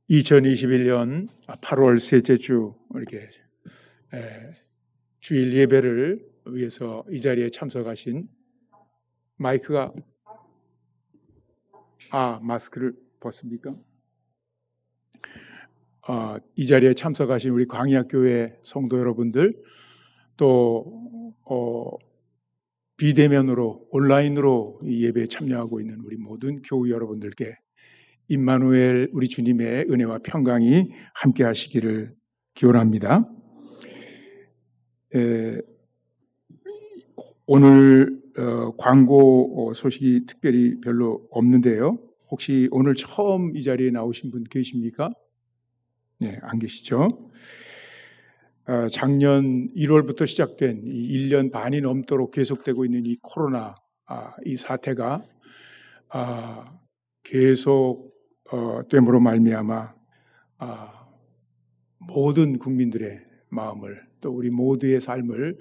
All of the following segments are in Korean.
2021년 8월 셋째 주 이렇게 주일 예배를 위해서 이 자리에 참석하신 마이크가 마스크를 벗습니까? 이 자리에 참석하신 우리 광야교회 성도 여러분들, 또 비대면으로 온라인으로 이 예배에 참여하고 있는 우리 모든 교우 여러분들께 임마누엘 우리 주님의 은혜와 평강이 함께 하시기를 기원합니다. 오늘 광고 소식이 특별히 별로 없는데요. 혹시 오늘 처음 이 자리에 나오신 분 계십니까? 네, 안 계시죠? 작년 1월부터 시작된 이 1년 반이 넘도록 계속되고 있는 이 코로나 이 사태가 계속 됨으로 말미암아 모든 국민들의 마음을, 또 우리 모두의 삶을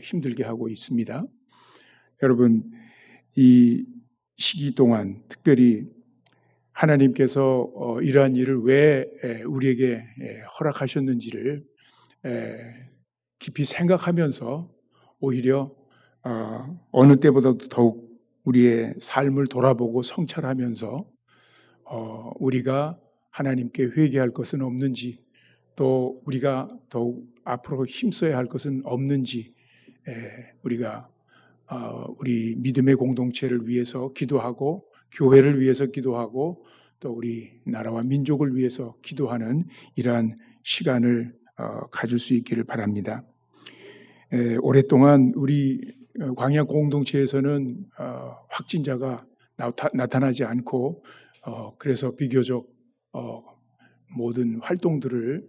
힘들게 하고 있습니다. 여러분, 이 시기 동안 특별히 하나님께서 이러한 일을 왜 우리에게 허락하셨는지를 깊이 생각하면서 오히려 어느 때보다도 더욱 우리의 삶을 돌아보고 성찰하면서 우리가 하나님께 회개할 것은 없는지, 또 우리가 더욱 앞으로 힘써야 할 것은 없는지, 우리가 우리 믿음의 공동체를 위해서 기도하고 교회를 위해서 기도하고 또 우리 나라와 민족을 위해서 기도하는 이러한 시간을 가질 수 있기를 바랍니다. 오랫동안 우리 광야 공동체에서는 확진자가 나타나지 않고 그래서 비교적 모든 활동들을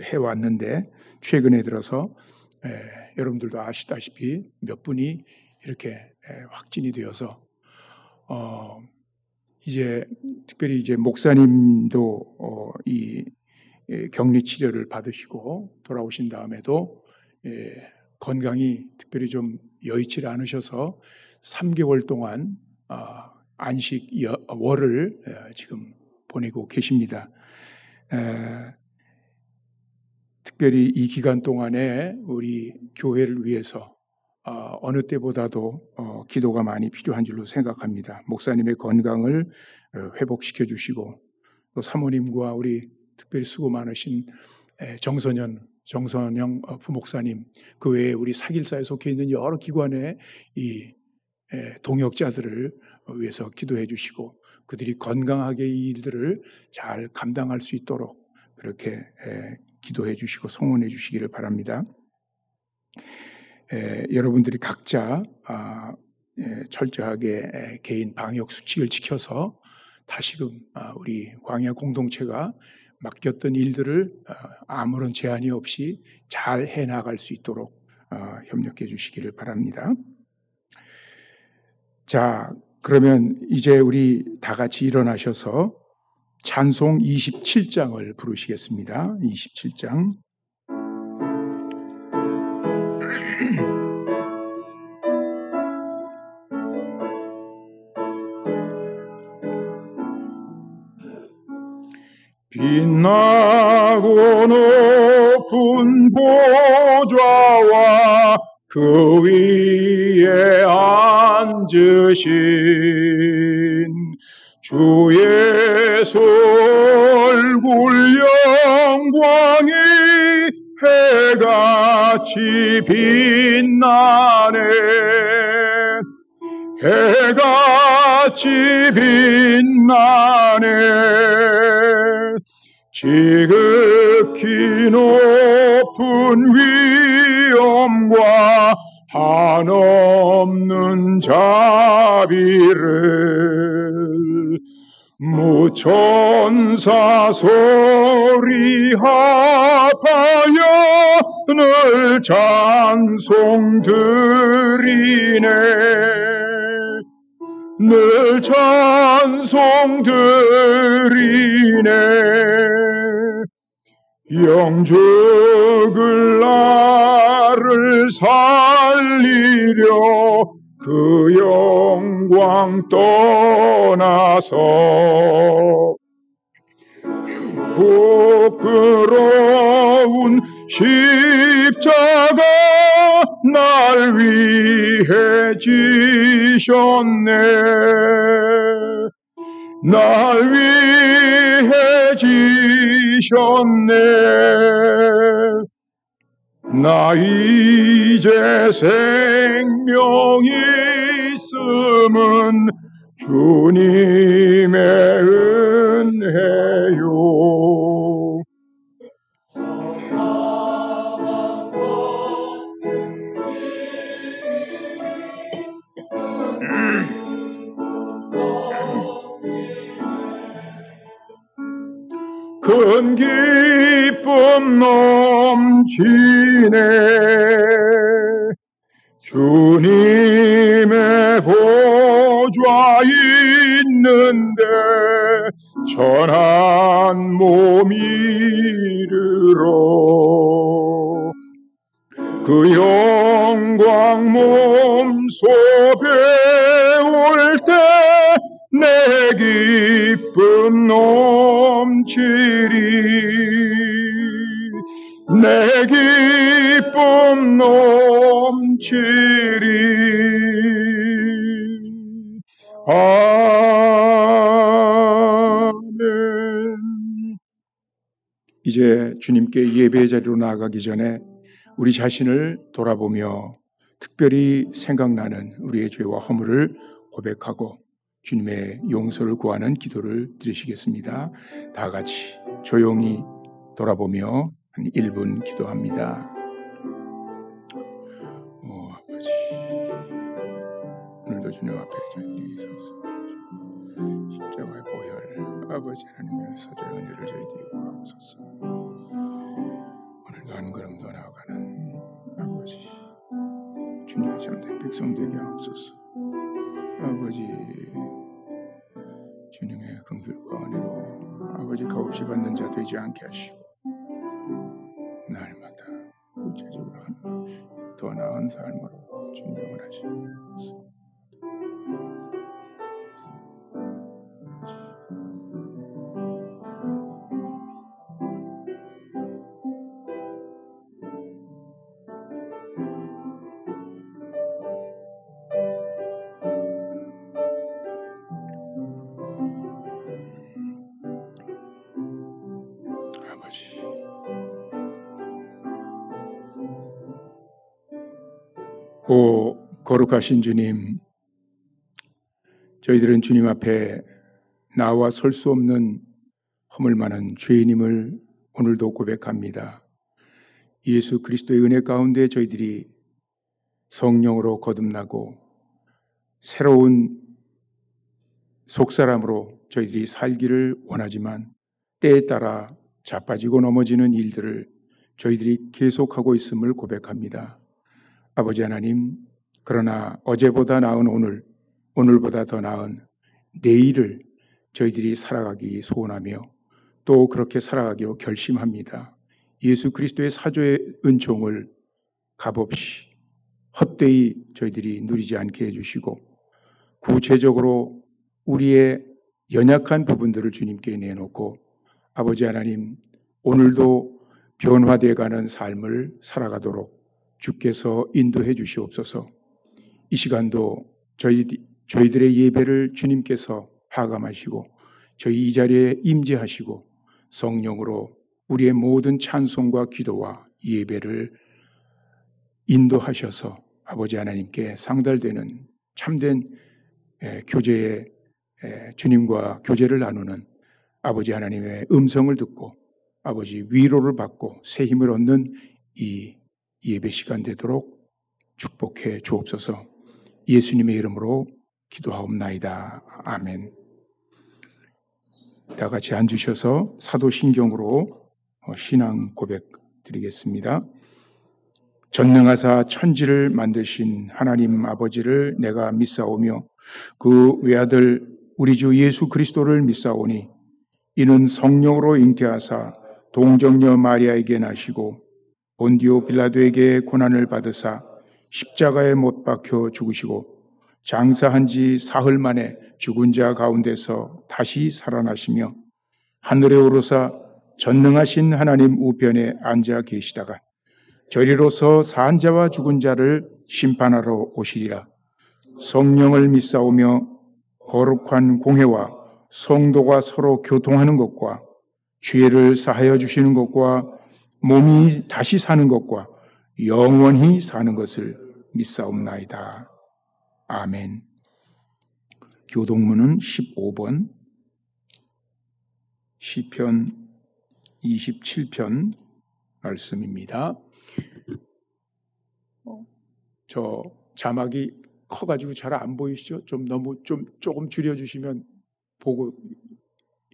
해왔는데, 최근에 들어서 여러분들도 아시다시피 몇 분이 이렇게 확진이 되어서 이제 특별히 이제 목사님도 이 격리 치료를 받으시고 돌아오신 다음에도 건강이 특별히 좀 여의치 않으셔서 3개월 동안 안식월을 지금 보내고 계십니다. 특별히 이 기간 동안에 우리 교회를 위해서 어느 때보다도 기도가 많이 필요한 줄로 생각합니다. 목사님의 건강을 회복시켜 주시고, 또 사모님과 우리 특별히 수고 많으신 정선영 부목사님, 그 외에 우리 사길사에 속해 있는 여러 기관의 이 동역자들을 위해서 기도해 주시고, 그들이 건강하게 이 일들을 잘 감당할 수 있도록 그렇게 기도해 주시고 성원해 주시기를 바랍니다. 여러분들이 각자 철저하게 개인 방역 수칙을 지켜서 다시금 우리 광야 공동체가 맡겼던 일들을 아무런 제한이 없이 잘 해나갈 수 있도록 협력해 주시기를 바랍니다. 자, 그러면 이제 우리 다 같이 일어나셔서 찬송 27장을 부르시겠습니다. 27장. 빛나고 높은 보좌와 그 위에 앉으신 주 예수 얼굴 영광이 해같이 빛나네. 해같이 빛나네. 지극히 높은 위엄과 한없는 자비를 무천사 소리 합하여 늘 찬송 드리네. 늘 찬송 드리네. 영죽을 나를 살리려 그 영광 떠나서 부끄러운 십자가 날 위해 지셨네. 날 위해 지셨네. 나 이제 생명이 있음은 주님의 은혜요. 큰 기쁨 넘치네. 주님의 보좌 있는데 천한 몸 이르러 그 영광 몸소 배울 때 내 기쁨 넘치리. 내 기쁨 넘치리. 아멘. 이제 주님께 예배의 자리로 나아가기 전에 우리 자신을 돌아보며 특별히 생각나는 우리의 죄와 허물을 고백하고 주님의 용서를 구하는 기도를 드리시겠습니다. 다 같이 조용히 돌아보며 한 1분 기도합니다. 아버지, 오늘도 주님 앞에 저희들이 서서 십자가의 보혈, 아버지 하나님의 사자의 은혜를 저희들이 구하옵소서. 오늘도 한 걸음 더 나아가는 아버지, 주님의 참된 백성 되게 하옵소서. 아버지, 주님의 긍휼과 은혜로 아버지 값없이 받는 자 되지 않게 하시고 날마다 구체적으로 더 나은 삶으로 준비를 하시옵소서. 오 거룩하신 주님, 저희들은 주님 앞에 나와 설 수 없는 허물 많은 죄인임을 오늘도 고백합니다. 예수 그리스도의 은혜 가운데 저희들이 성령으로 거듭나고 새로운 속사람으로 저희들이 살기를 원하지만 때에 따라 자빠지고 넘어지는 일들을 저희들이 계속하고 있음을 고백합니다. 아버지 하나님, 그러나 어제보다 나은 오늘, 오늘보다 더 나은 내일을 저희들이 살아가기 소원하며 또 그렇게 살아가기로 결심합니다. 예수 그리스도의 사조의 은총을 값없이 헛되이 저희들이 누리지 않게 해주시고 구체적으로 우리의 연약한 부분들을 주님께 내놓고 아버지 하나님, 오늘도 변화되어가는 삶을 살아가도록 주께서 인도해 주시옵소서. 이 시간도 저희들의 예배를 주님께서 하감하시고 저희 이 자리에 임재하시고 성령으로 우리의 모든 찬송과 기도와 예배를 인도하셔서 아버지 하나님께 상달되는 참된 교제의 주님과 교제를 나누는 아버지 하나님의 음성을 듣고 아버지 위로를 받고 새 힘을 얻는 이 예배 시간 되도록 축복해 주옵소서. 예수님의 이름으로 기도하옵나이다. 아멘. 다 같이 앉으셔서 사도신경으로 신앙 고백 드리겠습니다. 전능하사 천지를 만드신 하나님 아버지를 내가 믿사오며 그 외아들 우리 주 예수 그리스도를 믿사오니 이는 성령으로 잉태하사 동정녀 마리아에게 나시고 본디오 빌라도에게 고난을 받으사 십자가에 못 박혀 죽으시고 장사한 지 사흘 만에 죽은 자 가운데서 다시 살아나시며 하늘에 오르사 전능하신 하나님 우편에 앉아 계시다가 저리로서 산 자와 죽은 자를 심판하러 오시리라. 성령을 믿사오며 거룩한 공회와 성도가 서로 교통하는 것과 죄를 사하여 주시는 것과 몸이 다시 사는 것과 영원히 사는 것을 믿사옵나이다. 아멘. 교동문은 15번, 시편 27편 말씀입니다. 저 자막이 커가지고 잘 안 보이시죠? 조금 줄여주시면 보고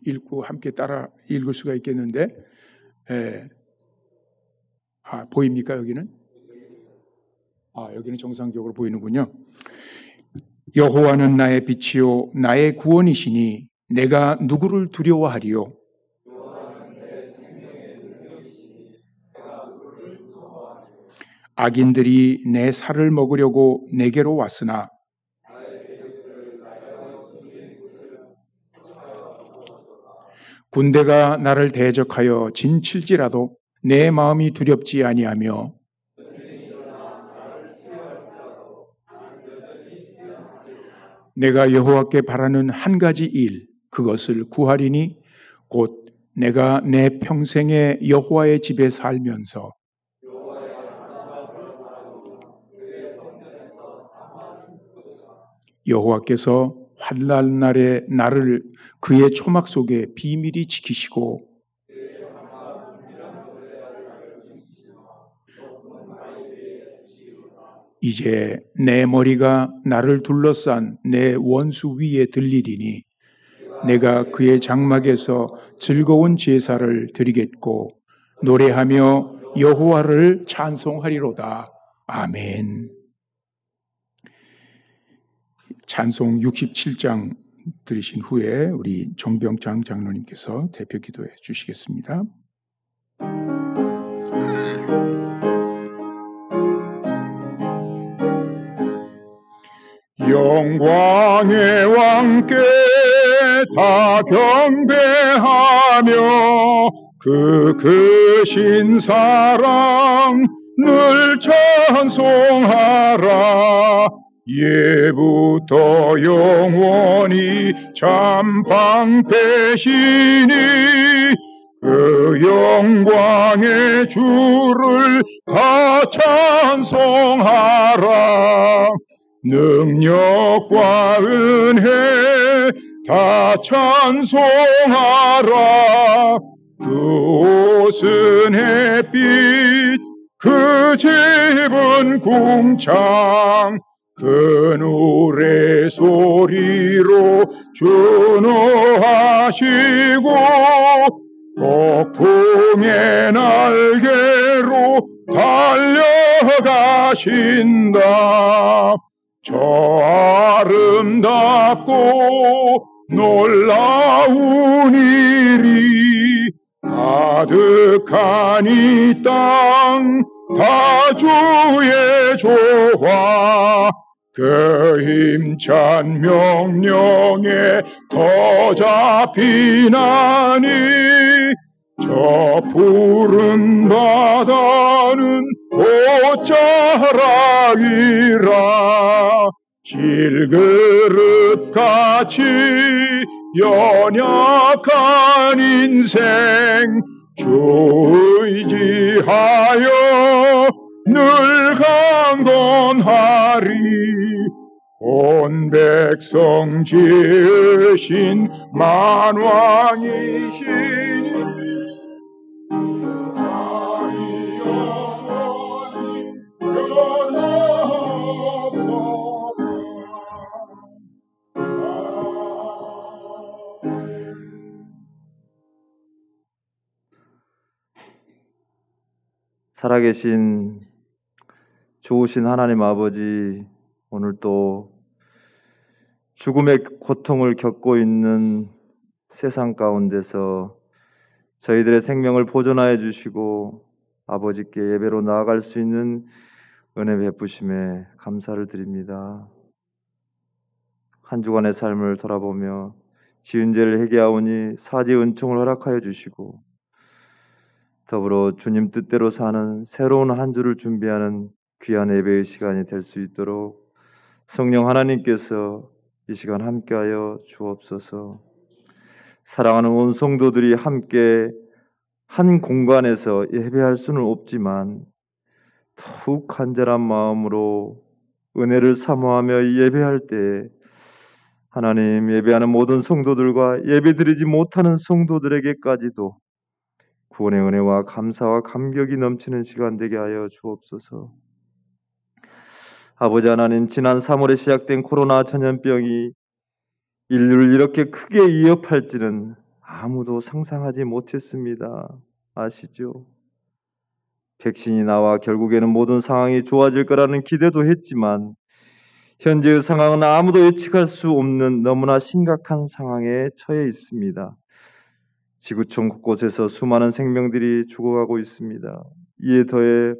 읽고 함께 따라 읽을 수가 있겠는데, 보입니까 여기는? 여기는 정상적으로 보이는군요. 여호와는 나의 빛이요 나의 구원이시니 내가 누구를 두려워하리요? 악인들이 내 살을 먹으려고 내게로 왔으나 군대가 나를 대적하여 진칠지라도 내 마음이 두렵지 아니하며 내가 여호와께 바라는 한 가지 일, 그것을 구하리니 곧 내가 내 평생에 여호와의 집에 살면서 여호와께서 환난 날에 나를 그의 초막 속에 비밀히 지키시고 이제 내 머리가 나를 둘러싼 내 원수 위에 들리리니 내가 그의 장막에서 즐거운 제사를 드리겠고 노래하며 여호와를 찬송하리로다. 아멘. 찬송 67장 들으신 후에 우리 정병창 장로님께서 대표 기도해 주시겠습니다. 영광의 왕께 다 경배하며 그 크신 사랑 늘 찬송하라. 예부터 영원히 참 방패시니 그 영광의 주를 다 찬송하라. 능력과 은혜 다 찬송하라. 그 옷은 햇빛 그 집은 궁창 그 노래 소리로 준호하시고 폭풍의 날개로 달려가신다. 저 아름답고 놀라운 일이 가득한 이 땅 다 주의 조화 그 힘찬 명령에 더 잡히나니 저 푸른 바다는 옷자락이라. 질그릇같이 연약한 인생 주 의지하여 늘 강건하리. 온 백성 지으신 만왕이시니 살아계신 좋으신 하나님 아버지, 오늘 또 죽음의 고통을 겪고 있는 세상 가운데서 저희들의 생명을 보존하여 주시고 아버지께 예배로 나아갈 수 있는 은혜 베푸심에 감사를 드립니다. 한 주간의 삶을 돌아보며 지은 죄를 회개하오니 사죄의 은총을 허락하여 주시고 더불어 주님 뜻대로 사는 새로운 한 주를 준비하는 귀한 예배의 시간이 될 수 있도록 성령 하나님께서 이 시간 함께하여 주옵소서. 사랑하는 온 성도들이 함께 한 공간에서 예배할 수는 없지만 더욱 간절한 마음으로 은혜를 사모하며 예배할 때 하나님, 예배하는 모든 성도들과 예배드리지 못하는 성도들에게까지도 구원의 은혜와 감사와 감격이 넘치는 시간 되게 하여 주옵소서. 아버지 하나님, 지난 3월에 시작된 코로나 전염병이 인류를 이렇게 크게 위협할지는 아무도 상상하지 못했습니다. 아시죠? 백신이 나와 결국에는 모든 상황이 좋아질 거라는 기대도 했지만 현재의 상황은 아무도 예측할 수 없는 너무나 심각한 상황에 처해 있습니다. 지구촌 곳곳에서 수많은 생명들이 죽어가고 있습니다. 이에 더해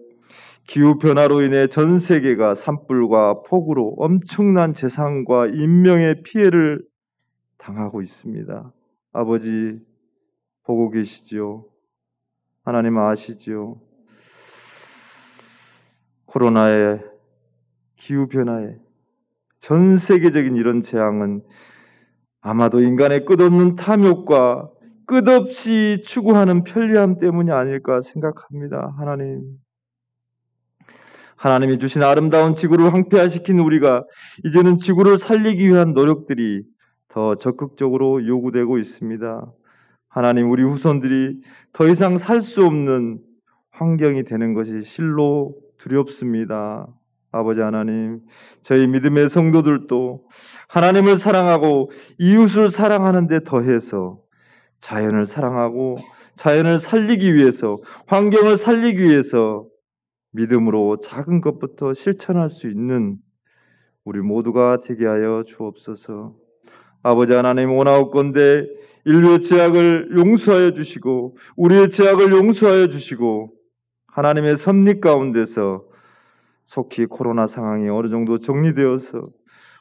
기후변화로 인해 전 세계가 산불과 폭우로 엄청난 재산과 인명의 피해를 당하고 있습니다. 아버지, 보고 계시지요? 하나님 아시지요? 코로나에, 기후변화에 전 세계적인 이런 재앙은 아마도 인간의 끝없는 탐욕과 끝없이 추구하는 편리함 때문이 아닐까 생각합니다. 하나님이 주신 아름다운 지구를 황폐화시킨 우리가 이제는 지구를 살리기 위한 노력들이 더 적극적으로 요구되고 있습니다. 하나님, 우리 후손들이 더 이상 살 수 없는 환경이 되는 것이 실로 두렵습니다. 아버지 하나님, 저희 믿음의 성도들도 하나님을 사랑하고 이웃을 사랑하는 데 더해서 자연을 사랑하고 자연을 살리기 위해서, 환경을 살리기 위해서 믿음으로 작은 것부터 실천할 수 있는 우리 모두가 되게 하여 주옵소서. 아버지 하나님, 원하옵건대 인류의 죄악을 용서하여 주시고 우리의 죄악을 용서하여 주시고 하나님의 섭리 가운데서 속히 코로나 상황이 어느 정도 정리되어서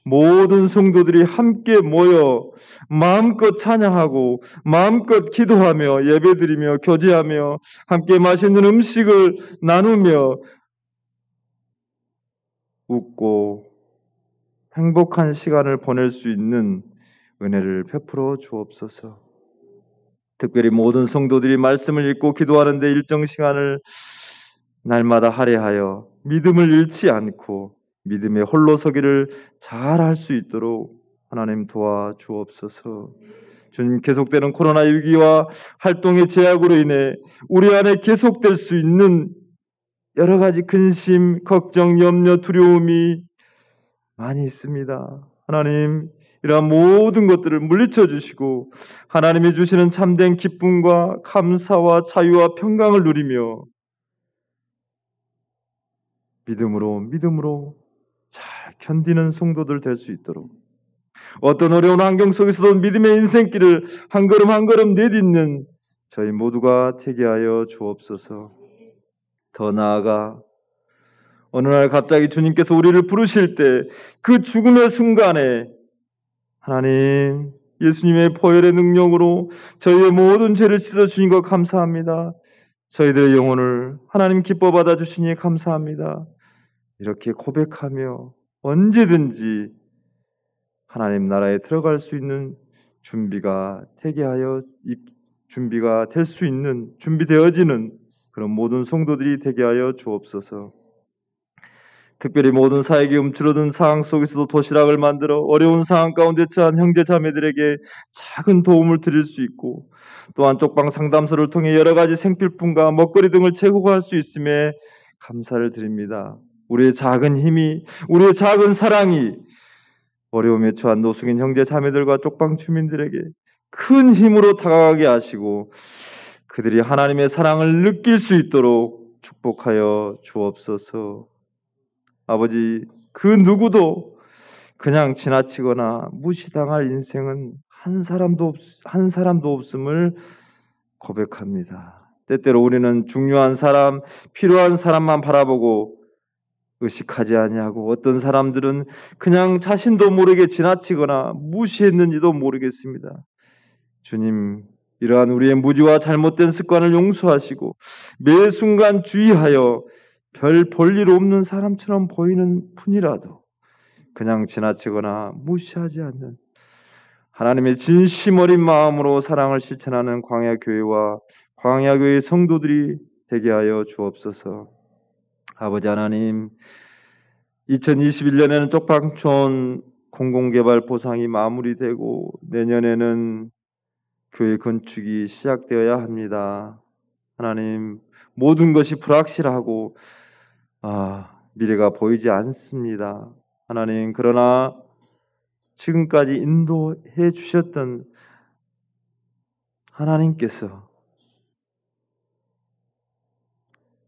모든 성도들이 함께 모여 마음껏 찬양하고 마음껏 기도하며 예배드리며 교제하며 함께 맛있는 음식을 나누며 웃고 행복한 시간을 보낼 수 있는 은혜를 베풀어 주옵소서. 특별히 모든 성도들이 말씀을 읽고 기도하는데 일정 시간을 날마다 할애하여 믿음을 잃지 않고 믿음의 홀로 서기를 잘 할 수 있도록 하나님 도와주옵소서. 주님, 계속되는 코로나 위기와 활동의 제약으로 인해 우리 안에 계속될 수 있는 여러 가지 근심, 걱정, 염려, 두려움이 많이 있습니다. 하나님, 이러한 모든 것들을 물리쳐 주시고 하나님이 주시는 참된 기쁨과 감사와 자유와 평강을 누리며 믿음으로 잘 견디는 성도들 될 수 있도록 어떤 어려운 환경 속에서도 믿음의 인생길을 한 걸음 한 걸음 내딛는 저희 모두가 되게 하여 주옵소서. 더 나아가 어느 날 갑자기 주님께서 우리를 부르실 때 그 죽음의 순간에 하나님, 예수님의 보혈의 능력으로 저희의 모든 죄를 씻어주신 것 감사합니다. 저희들의 영혼을 하나님 기뻐 받아주시니 감사합니다. 이렇게 고백하며 언제든지 하나님 나라에 들어갈 수 있는 준비가 될 수 있는, 준비되어지는 그런 모든 성도들이 되게 하여 주옵소서. 특별히 모든 사역이 움츠러든 상황 속에서도 도시락을 만들어 어려운 상황 가운데 처한 형제 자매들에게 작은 도움을 드릴 수 있고 또한 쪽방 상담소를 통해 여러 가지 생필품과 먹거리 등을 제공할 수 있음에 감사를 드립니다. 우리의 작은 힘이, 우리의 작은 사랑이 어려움에 처한 노숙인 형제 자매들과 쪽방 주민들에게 큰 힘으로 다가가게 하시고 그들이 하나님의 사랑을 느낄 수 있도록 축복하여 주옵소서. 아버지, 그 누구도 그냥 지나치거나 무시당할 인생은 한 사람도 없음을 고백합니다. 때때로 우리는 중요한 사람, 필요한 사람만 바라보고 의식하지 아니하고 어떤 사람들은 그냥 자신도 모르게 지나치거나 무시했는지도 모르겠습니다. 주님, 이러한 우리의 무지와 잘못된 습관을 용서하시고 매 순간 주의하여 별 볼일 없는 사람처럼 보이는 분이라도 그냥 지나치거나 무시하지 않는 하나님의 진심 어린 마음으로 사랑을 실천하는 광야교회와 광야교회 성도들이 되게 하여 주옵소서. 아버지 하나님, 2021년에는 쪽방촌 공공개발 보상이 마무리되고 내년에는 교회 건축이 시작되어야 합니다. 하나님, 모든 것이 불확실하고 미래가 보이지 않습니다. 하나님, 그러나 지금까지 인도해 주셨던 하나님께서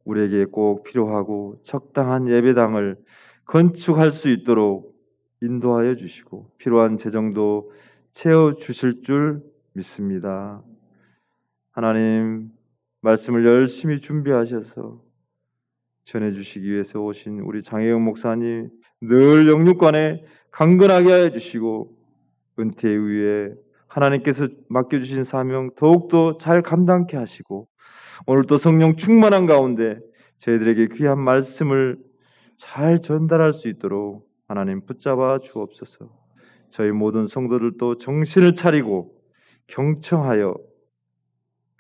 우리에게 꼭 필요하고 적당한 예배당을 건축할 수 있도록 인도하여 주시고 필요한 재정도 채워주실 줄 믿습니다. 하나님, 말씀을 열심히 준비하셔서 전해주시기 위해서 오신 우리 장혜영 목사님 늘 영육간에 강건하게 하여 주시고 은퇴 이후에 하나님께서 맡겨주신 사명 더욱더 잘 감당케 하시고 오늘도 성령 충만한 가운데 저희들에게 귀한 말씀을 잘 전달할 수 있도록 하나님 붙잡아 주옵소서. 저희 모든 성도들도 정신을 차리고 경청하여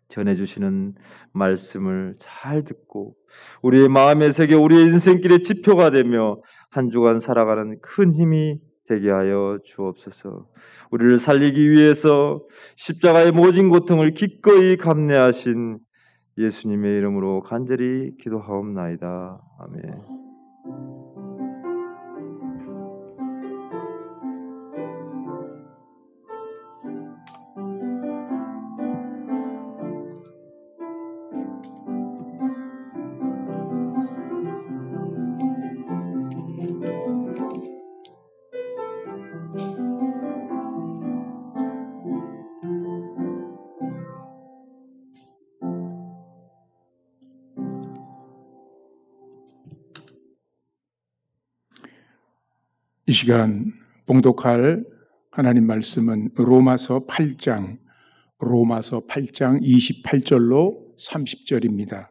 전해주시는 말씀을 잘 듣고 우리의 마음의 세계, 우리의 인생길의 지표가 되며 한 주간 살아가는 큰 힘이 되게 하여 주옵소서. 우리를 살리기 위해서 십자가의 모진 고통을 기꺼이 감내하신 예수님의 이름으로 간절히 기도하옵나이다. 아멘. 이 시간 봉독할 하나님 말씀은 로마서 8장 28절로 30절입니다.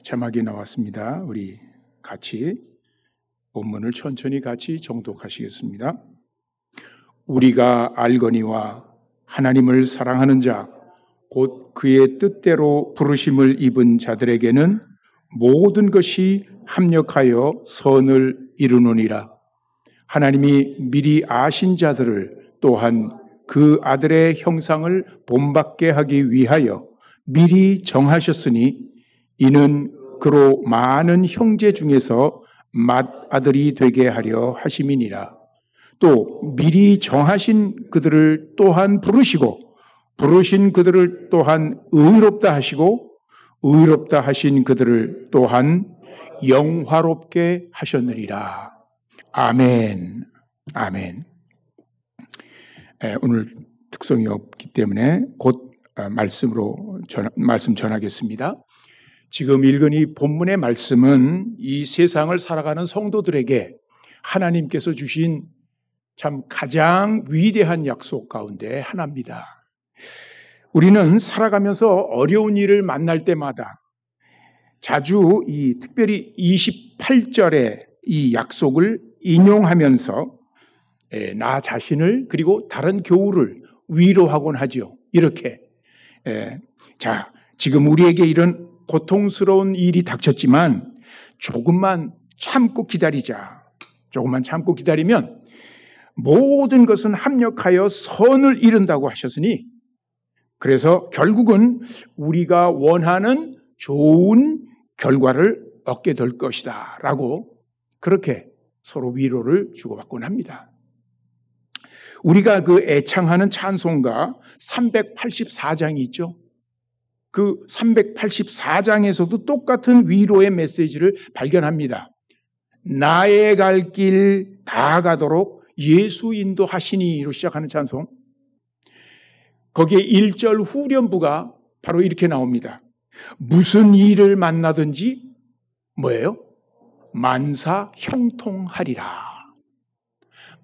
자막이 나왔습니다. 우리 같이 본문을 천천히 같이 정독하시겠습니다. 우리가 알거니와 하나님을 사랑하는 자, 곧 그의 뜻대로 부르심을 입은 자들에게는 모든 것이 합력하여 선을 이루느니라. 하나님이 미리 아신 자들을 또한 그 아들의 형상을 본받게 하기 위하여 미리 정하셨으니 이는 그로 많은 형제 중에서 맏아들이 되게 하려 하심이니라. 또 미리 정하신 그들을 또한 부르시고 부르신 그들을 또한 의롭다 하시고 의롭다 하신 그들을 또한 영화롭게 하셨느니라. 아멘. 아멘. 오늘 특성이 없기 때문에 곧 말씀 전하겠습니다. 지금 읽은 이 본문의 말씀은 이 세상을 살아가는 성도들에게 하나님께서 주신 참 가장 위대한 약속 가운데 하나입니다. 우리는 살아가면서 어려운 일을 만날 때마다 자주 특별히 28절의 이 약속을 인용하면서 나 자신을 그리고 다른 교우를 위로하곤 하죠. 이렇게 지금 우리에게 이런 고통스러운 일이 닥쳤지만 조금만 참고 기다리자. 조금만 참고 기다리면 모든 것은 합력하여 선을 이룬다고 하셨으니 그래서 결국은 우리가 원하는 좋은 결과를 얻게 될 것이다 라고 그렇게 서로 위로를 주고받곤 합니다. 우리가 그 애창하는 찬송가 384장이 있죠. 그 384장에서도 똑같은 위로의 메시지를 발견합니다. 나의 갈 길 다 가도록 예수 인도하시니로 시작하는 찬송. 거기에 1절 후렴부가 바로 이렇게 나옵니다. 무슨 일을 만나든지 뭐예요? 만사 형통하리라.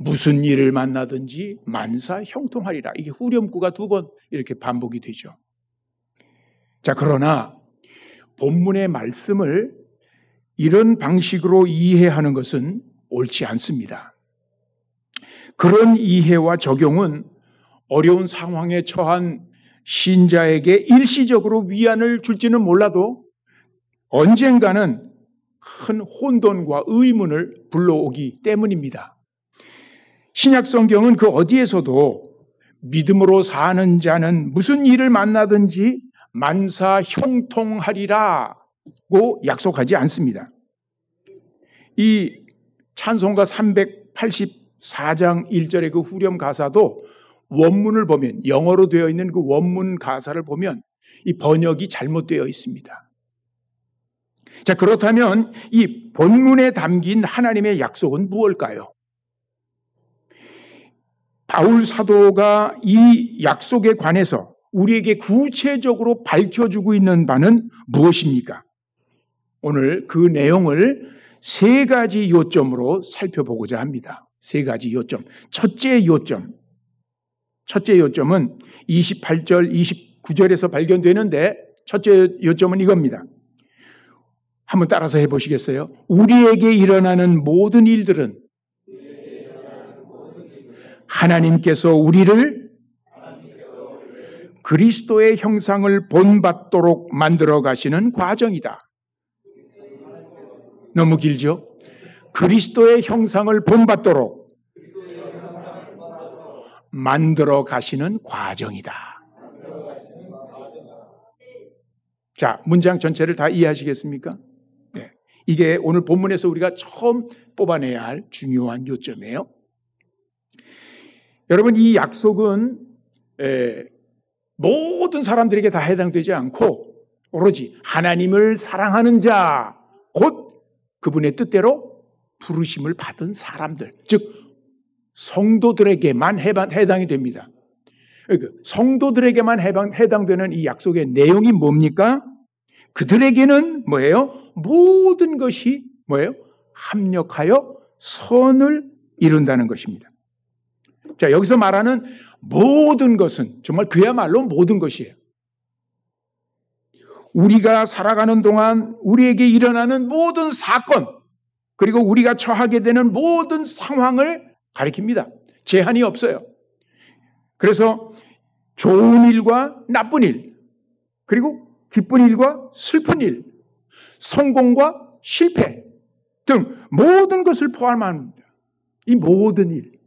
무슨 일을 만나든지 만사 형통하리라. 이게 후렴구가 2번 이렇게 반복이 되죠. 자, 그러나 본문의 말씀을 이런 방식으로 이해하는 것은 옳지 않습니다. 그런 이해와 적용은 어려운 상황에 처한 신자에게 일시적으로 위안을 줄지는 몰라도 언젠가는 큰 혼돈과 의문을 불러오기 때문입니다. 신약 성경은 그 어디에서도 믿음으로 사는 자는 무슨 일을 만나든지 만사 형통하리라고 약속하지 않습니다. 이 찬송가 384장 1절의 그 후렴 가사도 원문을 보면, 영어로 되어 있는 그 원문 가사를 보면 이 번역이 잘못되어 있습니다. 자, 그렇다면 이 본문에 담긴 하나님의 약속은 무엇일까요? 바울 사도가 이 약속에 관해서 우리에게 구체적으로 밝혀주고 있는 바는 무엇입니까? 오늘 그 내용을 3가지 요점으로 살펴보고자 합니다. 3가지 요점. 첫째 요점은 28절, 29절에서 발견되는데 첫째 요점은 이겁니다. 한번 따라서 해보시겠어요? 우리에게 일어나는 모든 일들은 하나님께서 우리를 그리스도의 형상을 본받도록 만들어 가시는 과정이다. 너무 길죠? 그리스도의 형상을 본받도록 만들어 가시는 과정이다. 자, 문장 전체를 다 이해하시겠습니까? 네. 이게 오늘 본문에서 우리가 처음 뽑아내야 할 중요한 요점이에요. 여러분, 이 약속은 모든 사람들에게 다 해당되지 않고 오로지 하나님을 사랑하는 자, 곧 그분의 뜻대로 부르심을 받은 사람들, 즉 성도들에게만 해당이 됩니다. 그러니까 성도들에게만 해당되는 이 약속의 내용이 뭡니까? 그들에게는 뭐예요? 모든 것이 뭐예요? 합력하여 선을 이룬다는 것입니다. 자, 여기서 말하는 모든 것은 정말 그야말로 모든 것이에요. 우리가 살아가는 동안 우리에게 일어나는 모든 사건, 그리고 우리가 처하게 되는 모든 상황을 가리킵니다. 제한이 없어요. 그래서 좋은 일과 나쁜 일, 그리고 기쁜 일과 슬픈 일, 성공과 실패 등 모든 것을 포함합니다. 이 모든 일.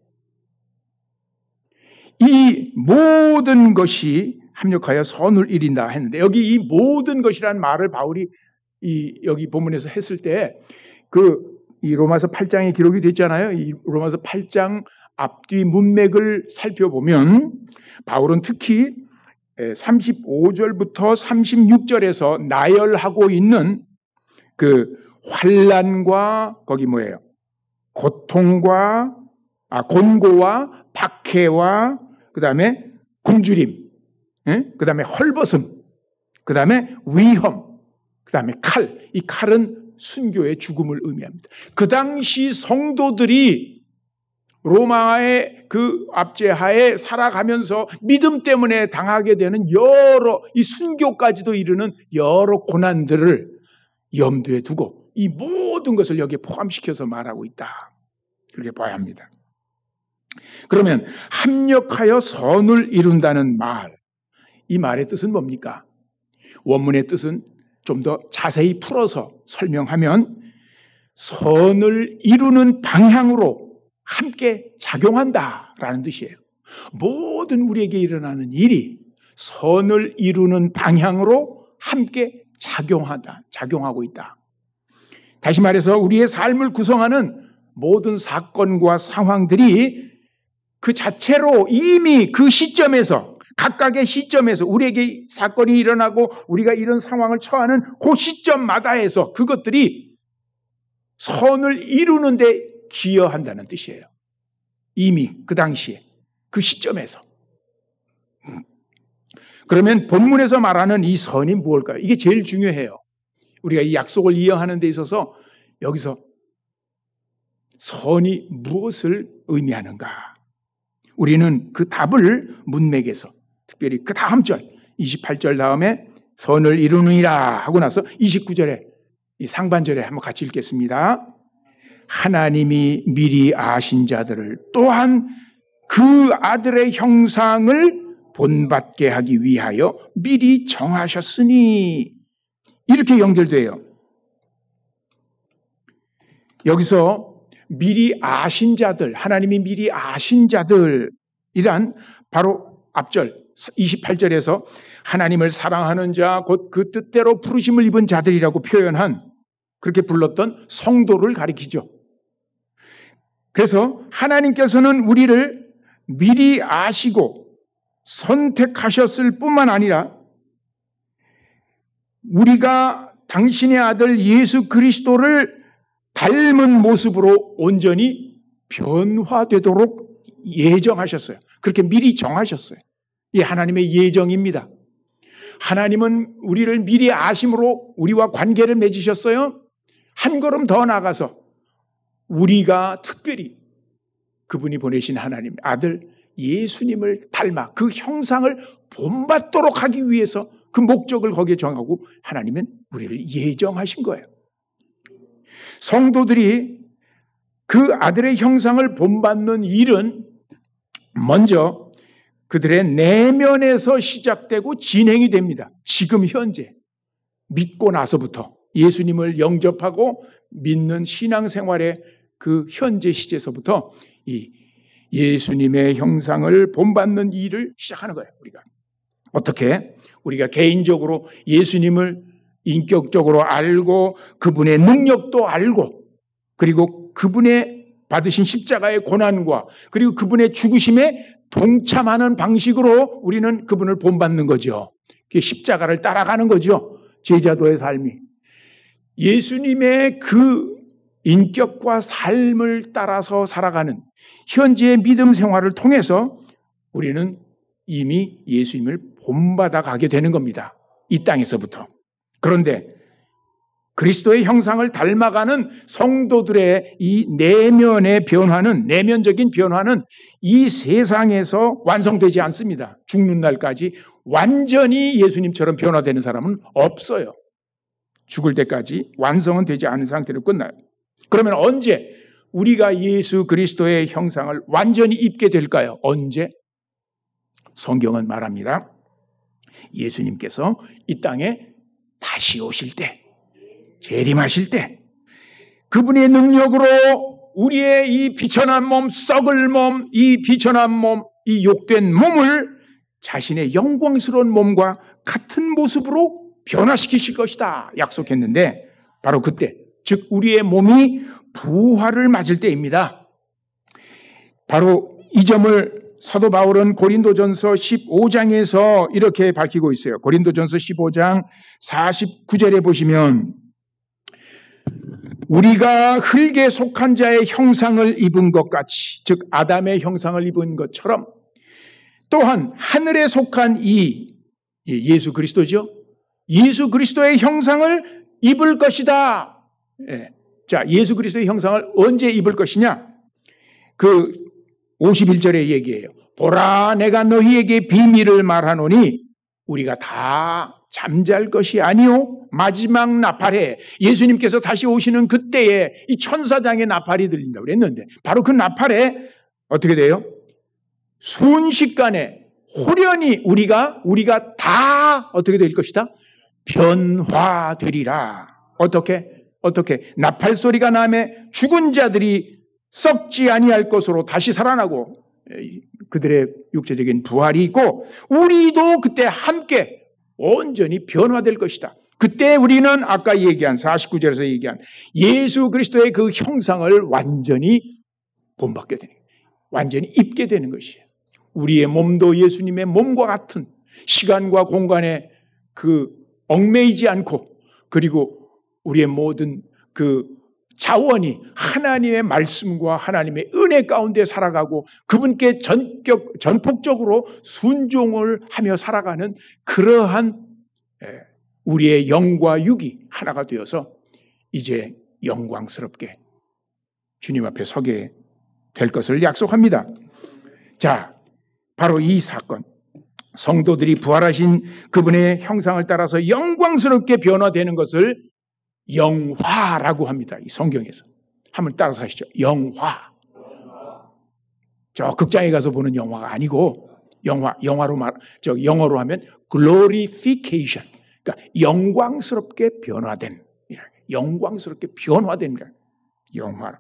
이 모든 것이 합력하여 선을 이룬다 했는데, 여기 이 모든 것이라는 말을 바울이 여기 본문에서 했을 때 이 로마서 8장에 기록이 됐잖아요. 이 로마서 8장 앞뒤 문맥을 살펴보면 바울은 특히 35절부터 36절에서 나열하고 있는 그 환난과 거기 뭐예요? 고통과 곤고와 박해와 그 다음에 굶주림, 그 다음에 헐벗음, 그 다음에 위험, 그 다음에 칼. 이 칼은 순교의 죽음을 의미합니다. 그 당시 성도들이 로마의 그 압제하에 살아가면서 믿음 때문에 당하게 되는 여러 이 순교까지도 이르는 여러 고난들을 염두에 두고 이 모든 것을 여기에 포함시켜서 말하고 있다. 그렇게 봐야 합니다. 그러면 합력하여 선을 이룬다는 말, 이 말의 뜻은 뭡니까? 원문의 뜻은 좀 더 자세히 풀어서 설명하면 선을 이루는 방향으로 함께 작용한다라는 뜻이에요. 모든 우리에게 일어나는 일이 선을 이루는 방향으로 함께 작용하고 있다. 다시 말해서 우리의 삶을 구성하는 모든 사건과 상황들이 그 자체로 이미 그 시점에서, 각각의 시점에서 우리에게 사건이 일어나고 우리가 이런 상황을 처하는 그 시점마다에서 그것들이 선을 이루는 데 기여한다는 뜻이에요. 이미 그 당시에, 그 시점에서. 그러면 본문에서 말하는 이 선이 무엇일까요? 이게 제일 중요해요. 우리가 이 약속을 이행하는 데 있어서 여기서 선이 무엇을 의미하는가? 우리는 그 답을 문맥에서, 특별히 그 다음 절 28절 다음에 선을 이루느니라 하고 나서 29절에 이 상반절에 한번 같이 읽겠습니다. 하나님이 미리 아신 자들을 또한 그 아들의 형상을 본받게 하기 위하여 미리 정하셨으니, 이렇게 연결돼요. 여기서 미리 아신 자들, 하나님이 미리 아신 자들이란 바로 앞절 28절에서 하나님을 사랑하는 자, 곧 그 뜻대로 부르심을 입은 자들이라고 표현한, 그렇게 불렀던 성도를 가리키죠. 그래서 하나님께서는 우리를 미리 아시고 선택하셨을 뿐만 아니라 우리가 당신의 아들 예수 그리스도를 닮은 모습으로 온전히 변화되도록 예정하셨어요. 그렇게 미리 정하셨어요. 이 하나님의 예정입니다. 하나님은 우리를 미리 아심으로 우리와 관계를 맺으셨어요. 한 걸음 더 나가서 우리가 특별히 그분이 보내신 하나님 아들 예수님을 닮아 그 형상을 본받도록 하기 위해서 그 목적을 거기에 정하고 하나님은 우리를 예정하신 거예요. 성도들이 그 아들의 형상을 본받는 일은 먼저 그들의 내면에서 시작되고 진행이 됩니다. 지금 현재 믿고 나서부터 예수님을 영접하고 믿는 신앙생활의 그 현재 시제에서부터 이 예수님의 형상을 본받는 일을 시작하는 거예요. 우리가 어떻게 우리가 개인적으로 예수님을 인격적으로 알고 그분의 능력도 알고 그리고 그분의 받으신 십자가의 고난과 그리고 그분의 죽으심에 동참하는 방식으로 우리는 그분을 본받는 거죠. 십자가를 따라가는 거죠. 제자도의 삶이. 예수님의 그 인격과 삶을 따라서 살아가는 현재의 믿음 생활을 통해서 우리는 이미 예수님을 본받아 가게 되는 겁니다. 이 땅에서부터. 그런데 그리스도의 형상을 닮아가는 성도들의 이 내면의 변화는, 내면적인 변화는 이 세상에서 완성되지 않습니다. 죽는 날까지 완전히 예수님처럼 변화되는 사람은 없어요. 죽을 때까지 완성은 되지 않은 상태로 끝나요. 그러면 언제 우리가 예수 그리스도의 형상을 완전히 입게 될까요? 언제? 성경은 말합니다. 예수님께서 이 땅에 다시 오실 때, 재림하실 때 그분의 능력으로 우리의 이 비천한 몸, 썩을 몸, 이 비천한 몸, 이 욕된 몸을 자신의 영광스러운 몸과 같은 모습으로 변화시키실 것이다 약속했는데 바로 그때, 즉 우리의 몸이 부활을 맞을 때입니다. 바로 이 점을 사도 바울은 고린도전서 15장에서 이렇게 밝히고 있어요. 고린도전서 15장 49절에 보시면 우리가 흙에 속한 자의 형상을 입은 것 같이, 즉 아담의 형상을 입은 것처럼 또한 하늘에 속한 이 예수 그리스도죠. 예수 그리스도의 형상을 입을 것이다. 자, 예수 그리스도의 형상을 언제 입을 것이냐? 그 51절의 얘기예요. 보라, 내가 너희에게 비밀을 말하노니 우리가 다 잠잘 것이 아니요 마지막 나팔에, 예수님께서 다시 오시는 그때에 이 천사장의 나팔이 들린다고 그랬는데 바로 그 나팔에 어떻게 돼요? 순식간에 호련히 우리가 다 어떻게 될 것이다? 변화되리라. 어떻게? 나팔 소리가 나매 죽은 자들이 썩지 아니할 것으로 다시 살아나고 그들의 육체적인 부활이 있고 우리도 그때 함께 온전히 변화될 것이다. 그때 우리는 아까 얘기한 49절에서 얘기한 예수 그리스도의 그 형상을 완전히 본받게 되는 거예요. 완전히 입게 되는 것이에요. 우리의 몸도 예수님의 몸과 같은 시간과 공간에 그 얽매이지 않고 그리고 우리의 모든 그 자원이 하나님의 말씀과 하나님의 은혜 가운데 살아가고 그분께 전폭적으로 순종을 하며 살아가는 그러한 우리의 영과 육이 하나가 되어서 이제 영광스럽게 주님 앞에 서게 될 것을 약속합니다. 자, 바로 이 사건, 성도들이 부활하신 그분의 형상을 따라서 영광스럽게 변화되는 것을 영화라고 합니다. 이 성경에서. 한번 따라서 하시죠. 영화. 저 극장에 가서 보는 영화가 아니고 영어로 하면 glorification. 그러니까 영광스럽게 변화된, 영광스럽게 변화된 영화.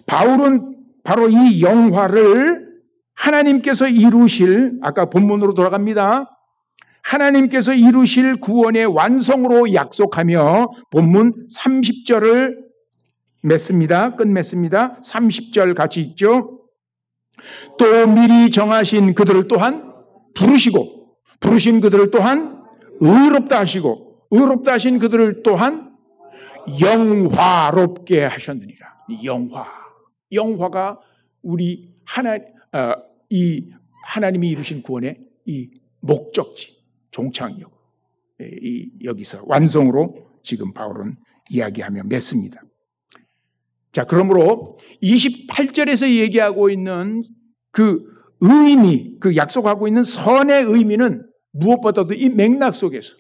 바울은 바로 이 영화를 하나님께서 이루실, 아까 본문으로 돌아갑니다. 하나님께서 이루실 구원의 완성으로 약속하며 본문 30절을 끝맺습니다. 30절 같이 읽죠. 또 미리 정하신 그들을 또한 부르시고, 부르신 그들을 또한 의롭다 하시고, 의롭다 하신 그들을 또한 영화롭게 하셨느니라. 영화가 우리 이 하나님이 이루신 구원의 이 목적지, 종착역, 여기서 완성으로 지금 바울은 이야기하며 맺습니다. 자, 그러므로 28절에서 얘기하고 있는 그 의미, 그 약속하고 있는 선의 의미는 무엇보다도 이 맥락 속에서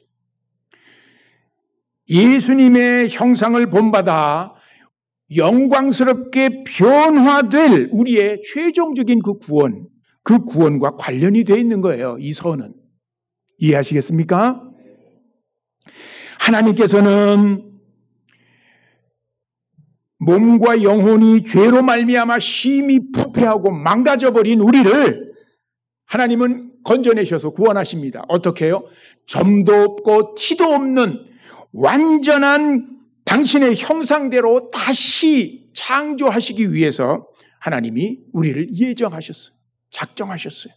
예수님의 형상을 본받아 영광스럽게 변화될 우리의 최종적인 그 구원과 관련이 되어 있는 거예요. 이 선은. 이해하시겠습니까? 하나님께서는 몸과 영혼이 죄로 말미암아 심히 부패하고 망가져버린 우리를 하나님은 건져내셔서 구원하십니다. 어떻게 해요? 점도 없고 티도 없는 완전한 당신의 형상대로 다시 창조하시기 위해서 하나님이 우리를 예정하셨어요. 작정하셨어요.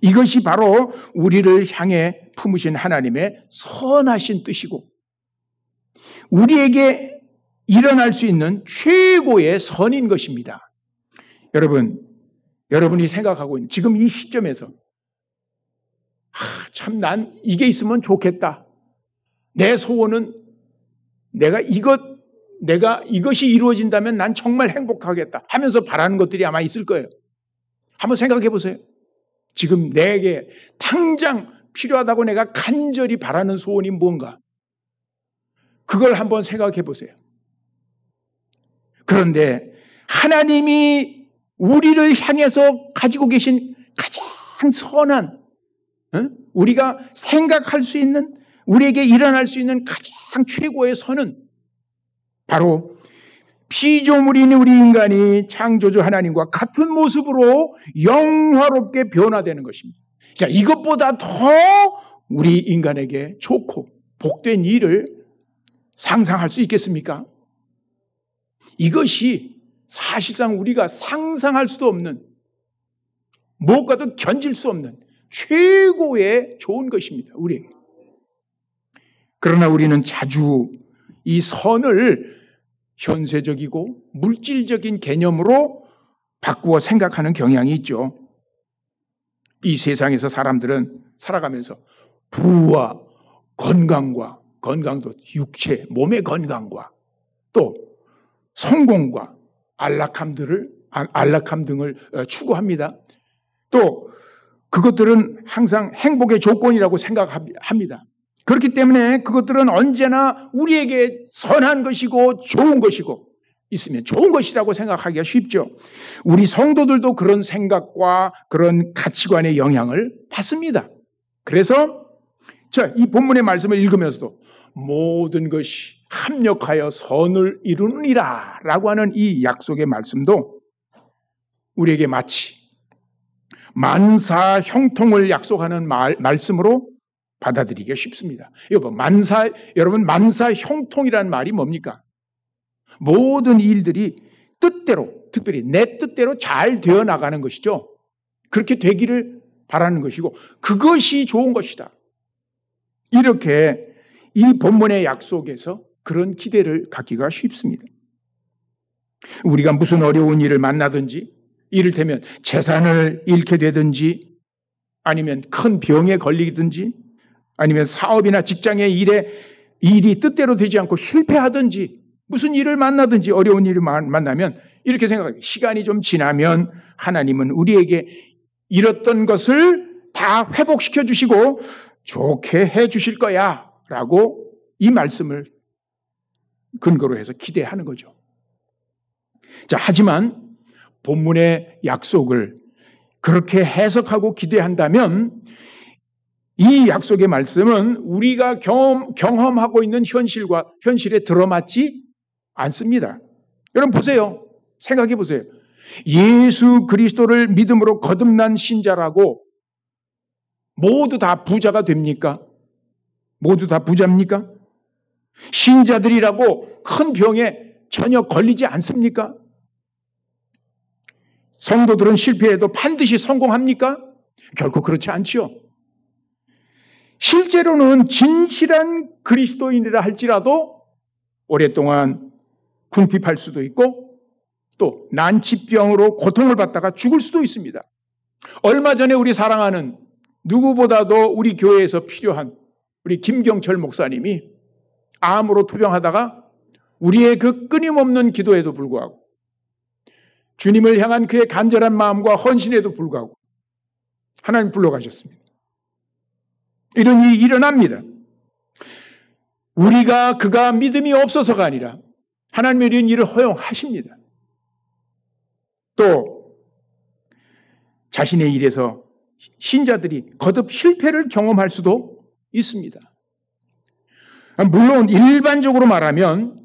이것이 바로 우리를 향해 품으신 하나님의 선하신 뜻이고 우리에게 일어날 수 있는 최고의 선인 것입니다. 여러분이 생각하고 있는 지금 이 시점에서 참 난 이게 있으면 좋겠다. 내 소원은 내가 이것이 이루어진다면 난 정말 행복하겠다 하면서 바라는 것들이 아마 있을 거예요. 한번 생각해 보세요. 지금 내게 당장 필요하다고 내가 간절히 바라는 소원이 뭔가? 그걸 한번 생각해 보세요. 그런데 하나님이 우리를 향해서 가지고 계신 가장 선한, 우리가 생각할 수 있는, 우리에게 일어날 수 있는 가장 최고의 선은 바로 피조물인 우리 인간이 창조주 하나님과 같은 모습으로 영화롭게 변화되는 것입니다. 자, 이것보다 더 우리 인간에게 좋고 복된 일을 상상할 수 있겠습니까? 이것이 사실상 우리가 상상할 수도 없는, 무엇과도 견질 수 없는 최고의 좋은 것입니다. 우리에게. 그러나 우리는 자주 이 선을 현세적이고 물질적인 개념으로 바꾸어 생각하는 경향이 있죠. 이 세상에서 사람들은 살아가면서 부와 건강도 육체, 몸의 건강과 또 성공과 안락함 등을 추구합니다. 또 그것들은 항상 행복의 조건이라고 생각합니다. 그렇기 때문에 그것들은 언제나 우리에게 선한 것이고 좋은 것이고 있으면 좋은 것이라고 생각하기가 쉽죠. 우리 성도들도 그런 생각과 그런 가치관의 영향을 받습니다. 그래서 이 본문의 말씀을 읽으면서도 모든 것이 합력하여 선을 이루느니라 라고 하는 이 약속의 말씀도 우리에게 마치 만사 형통을 약속하는 말씀으로 받아들이기가 쉽습니다. 여러분 만사 형통이라는 말이 뭡니까? 모든 일들이 뜻대로, 특별히 내 뜻대로 잘 되어 나가는 것이죠. 그렇게 되기를 바라는 것이고 그것이 좋은 것이다. 이렇게 이 본문의 약속에서 그런 기대를 갖기가 쉽습니다. 우리가 무슨 어려운 일을 만나든지, 이를테면 재산을 잃게 되든지, 아니면 큰 병에 걸리든지, 아니면 사업이나 직장의 일이 뜻대로 되지 않고 실패하든지, 무슨 일을 만나든지 어려운 일을 만나면 이렇게 생각합니다. 시간이 좀 지나면 하나님은 우리에게 잃었던 것을 다 회복시켜 주시고 좋게 해 주실 거야 라고 이 말씀을 근거로 해서 기대하는 거죠. 자, 하지만 본문의 약속을 그렇게 해석하고 기대한다면 이 약속의 말씀은 우리가 경험하고 있는 현실에 들어맞지 않습니다. 여러분 보세요. 생각해 보세요. 예수 그리스도를 믿음으로 거듭난 신자라고 모두 다 부자가 됩니까? 모두 다 부자입니까? 신자들이라고 큰 병에 전혀 걸리지 않습니까? 성도들은 실패해도 반드시 성공합니까? 결코 그렇지 않지요. 실제로는 진실한 그리스도인이라 할지라도 오랫동안 궁핍할 수도 있고 또 난치병으로 고통을 받다가 죽을 수도 있습니다. 얼마 전에 우리 사랑하는 누구보다도 우리 교회에서 필요한 우리 김경철 목사님이 암으로 투병하다가 우리의 그 끊임없는 기도에도 불구하고 주님을 향한 그의 간절한 마음과 헌신에도 불구하고 하나님 불러가셨습니다. 이런 일이 일어납니다. 우리가 그가 믿음이 없어서가 아니라 하나님의 이런 일을 허용하십니다. 또 자신의 일에서 신자들이 거듭 실패를 경험할 수도 있습니다. 물론 일반적으로 말하면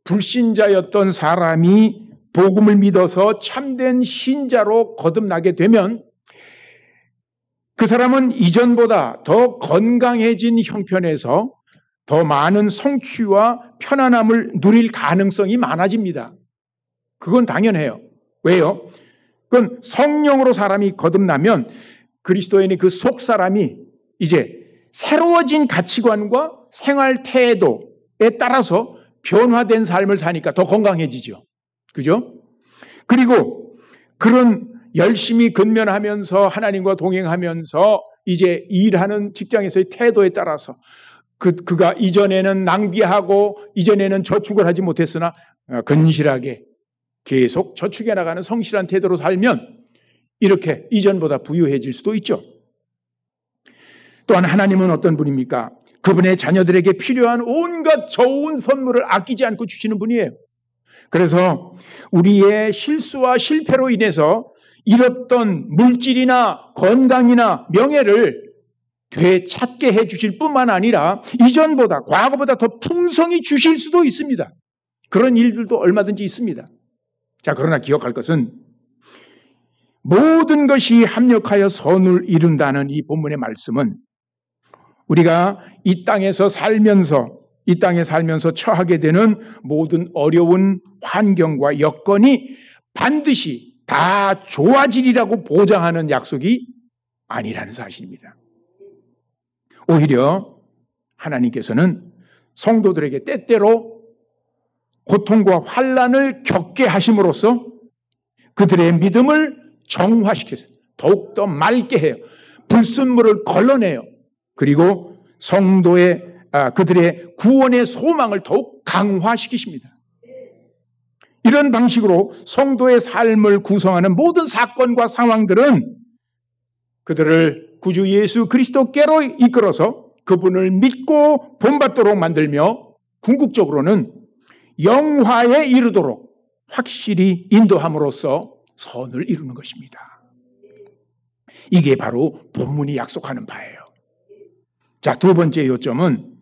불신자였던 사람이 복음을 믿어서 참된 신자로 거듭나게 되면 그 사람은 이전보다 더 건강해진 형편에서 더 많은 성취와 편안함을 누릴 가능성이 많아집니다. 그건 당연해요. 왜요? 그건 성령으로 사람이 거듭나면 그리스도인의 그 속 사람이 이제 새로워진 가치관과 생활 태도에 따라서 변화된 삶을 사니까 더 건강해지죠. 그죠? 그리고 그런 열심히 근면하면서 하나님과 동행하면서 이제 일하는 직장에서의 태도에 따라서 그가 이전에는 낭비하고 이전에는 저축을 하지 못했으나 근실하게 계속 저축해 나가는 성실한 태도로 살면 이렇게 이전보다 부유해질 수도 있죠. 또한 하나님은 어떤 분입니까? 그분의 자녀들에게 필요한 온갖 좋은 선물을 아끼지 않고 주시는 분이에요. 그래서 우리의 실수와 실패로 인해서 잃었던 물질이나 건강이나 명예를 되찾게 해 주실 뿐만 아니라 이전보다 과거보다 더 풍성히 주실 수도 있습니다. 그런 일들도 얼마든지 있습니다. 자, 그러나 기억할 것은 모든 것이 합력하여 선을 이룬다는 이 본문의 말씀은 우리가 이 땅에 살면서 처하게 되는 모든 어려운 환경과 여건이 반드시 다 좋아지리라고 보장하는 약속이 아니라는 사실입니다. 오히려 하나님께서는 성도들에게 때때로 고통과 환난을 겪게 하심으로써 그들의 믿음을 정화시켜서 더욱더 맑게 해요. 불순물을 걸러내요. 그리고 그들의 구원의 소망을 더욱 강화시키십니다. 이런 방식으로 성도의 삶을 구성하는 모든 사건과 상황들은 그들을 구주 예수 그리스도께로 이끌어서 그분을 믿고 본받도록 만들며 궁극적으로는 영화에 이르도록 확실히 인도함으로써 선을 이루는 것입니다. 이게 바로 본문이 약속하는 바예요. 자, 두 번째 요점은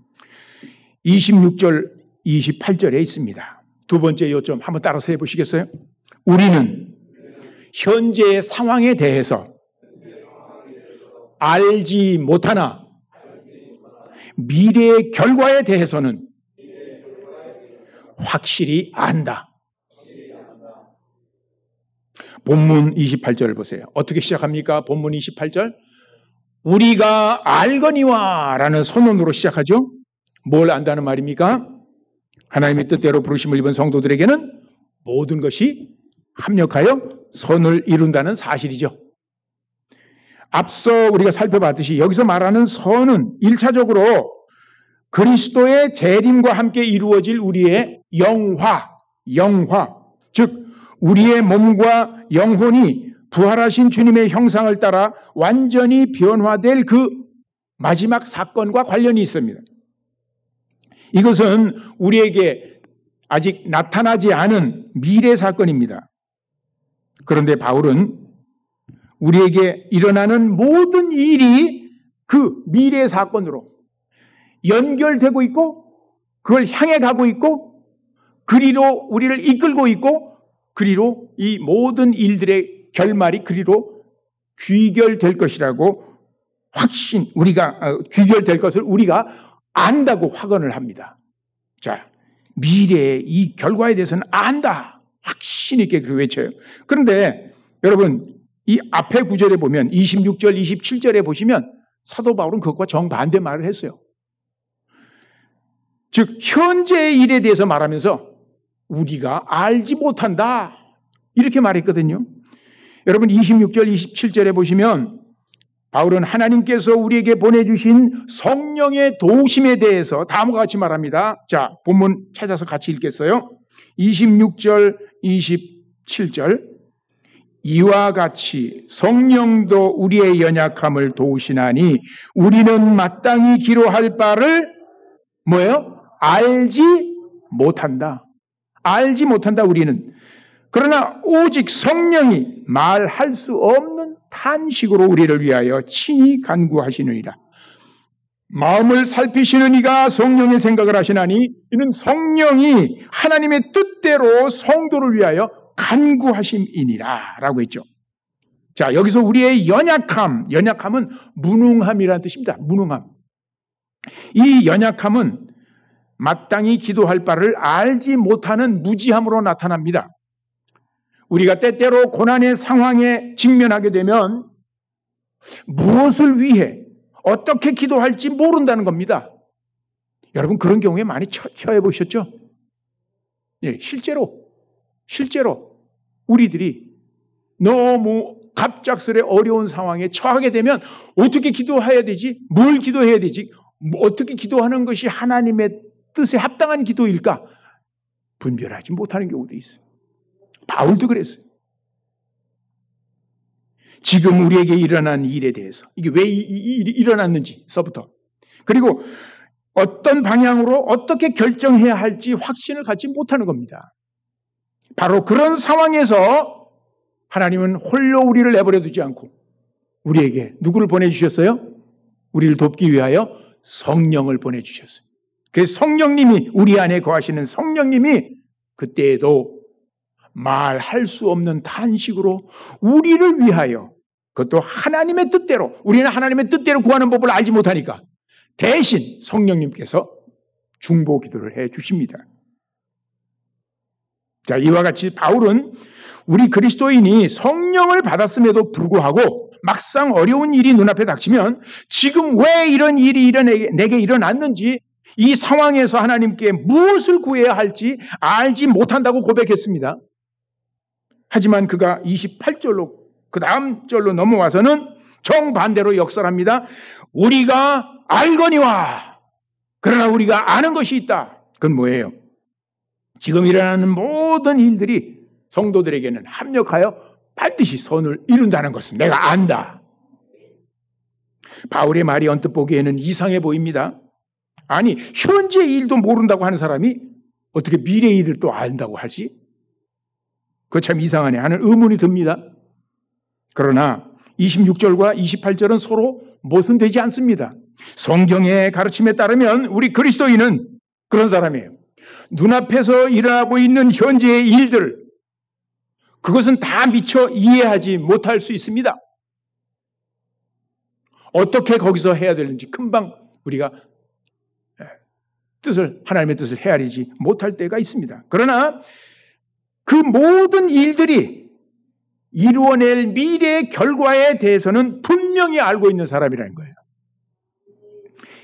26절, 28절에 있습니다. 두 번째 요점 한번 따라서 해보시겠어요? 우리는 현재의 상황에 대해서 알지 못하나 미래의 결과에 대해서는 확실히 안다. 본문 28절을 보세요. 어떻게 시작합니까? 본문 28절. 우리가 알거니와 라는 선언으로 시작하죠. 뭘 안다는 말입니까? 하나님의 뜻대로 부르심을 입은 성도들에게는 모든 것이 합력하여 선을 이룬다는 사실이죠. 앞서 우리가 살펴봤듯이 여기서 말하는 선은 1차적으로 그리스도의 재림과 함께 이루어질 우리의 영화, 즉 우리의 몸과 영혼이 부활하신 주님의 형상을 따라 완전히 변화될 그 마지막 사건과 관련이 있습니다. 이것은 우리에게 아직 나타나지 않은 미래 사건입니다. 그런데 바울은 우리에게 일어나는 모든 일이 그 미래 사건으로 연결되고 있고 그걸 향해 가고 있고 그리로 우리를 이끌고 있고 그리로 이 모든 일들의 결말이 그리로 귀결될 것이라고 우리가 귀결될 것을 우리가 안다고 확언을 합니다. 자, 미래의 이 결과에 대해서는 안다. 확신 있게 그렇게 외쳐요. 그런데 여러분 이 앞에 구절에 보면 26절, 27절에 보시면 사도 바울은 그것과 정반대 말을 했어요. 즉 현재의 일에 대해서 말하면서 우리가 알지 못한다. 이렇게 말했거든요. 여러분 26절, 27절에 보시면 바울은 하나님께서 우리에게 보내주신 성령의 도우심에 대해서 다음과 같이 말합니다. 자, 본문 찾아서 같이 읽겠어요. 26절, 27절. 이와 같이 성령도 우리의 연약함을 도우시나니 우리는 마땅히 기로할 바를 뭐예요? 알지 못한다. 알지 못한다 우리는. 그러나 오직 성령이 말할 수 없는 탄식으로 우리를 위하여 친히 간구하시느니라. 마음을 살피시는 이가 성령의 생각을 하시나니 이는 성령이 하나님의 뜻대로 성도를 위하여 간구하심이니라 라고 했죠. 자, 여기서 우리의 연약함은 무능함이라는 뜻입니다. 무능함. 이 연약함은 마땅히 기도할 바를 알지 못하는 무지함으로 나타납니다. 우리가 때때로 고난의 상황에 직면하게 되면 무엇을 위해 어떻게 기도할지 모른다는 겁니다. 여러분 그런 경우에 많이 처해 보셨죠? 예, 실제로 우리들이 너무 갑작스레 어려운 상황에 처하게 되면 어떻게 기도해야 되지? 뭘 기도해야 되지? 어떻게 기도하는 것이 하나님의 뜻에 합당한 기도일까? 분별하지 못하는 경우도 있어요. 바울도 그랬어요. 지금 우리에게 일어난 일에 대해서 이게 왜 이 일이 일어났는지서부터 그리고 어떤 방향으로 어떻게 결정해야 할지 확신을 갖지 못하는 겁니다. 바로 그런 상황에서 하나님은 홀로 우리를 내버려 두지 않고 우리에게 누구를 보내주셨어요? 우리를 돕기 위하여 성령을 보내주셨어요. 그래서 성령님이 우리 안에 거하시는 성령님이 그때에도 말할 수 없는 탄식으로 우리를 위하여 그것도 하나님의 뜻대로 우리는 하나님의 뜻대로 구하는 법을 알지 못하니까 대신 성령님께서 중보 기도를 해 주십니다. 자, 이와 같이 바울은 우리 그리스도인이 성령을 받았음에도 불구하고 막상 어려운 일이 눈앞에 닥치면 지금 왜 이런 일이 내게 일어났는지 이 상황에서 하나님께 무엇을 구해야 할지 알지 못한다고 고백했습니다. 하지만 그가 28절로 그 다음 절로 넘어와서는 정반대로 역설합니다. 우리가 알거니와 그러나 우리가 아는 것이 있다. 그건 뭐예요? 지금 일어나는 모든 일들이 성도들에게는 합력하여 반드시 선을 이룬다는 것은 내가 안다. 바울의 말이 언뜻 보기에는 이상해 보입니다. 아니 현재 일도 모른다고 하는 사람이 어떻게 미래 일을 또 안다고 하지? 그거 참 이상하네 하는 의문이 듭니다. 그러나 26절과 28절은 서로 모순되지 않습니다. 성경의 가르침에 따르면 우리 그리스도인은 그런 사람이에요. 눈앞에서 일어나고 있는 현재의 일들 그것은 다 미처 이해하지 못할 수 있습니다. 어떻게 거기서 해야 되는지 금방 우리가 하나님의 뜻을 헤아리지 못할 때가 있습니다. 그러나 그 모든 일들이 이루어낼 미래의 결과에 대해서는 분명히 알고 있는 사람이라는 거예요.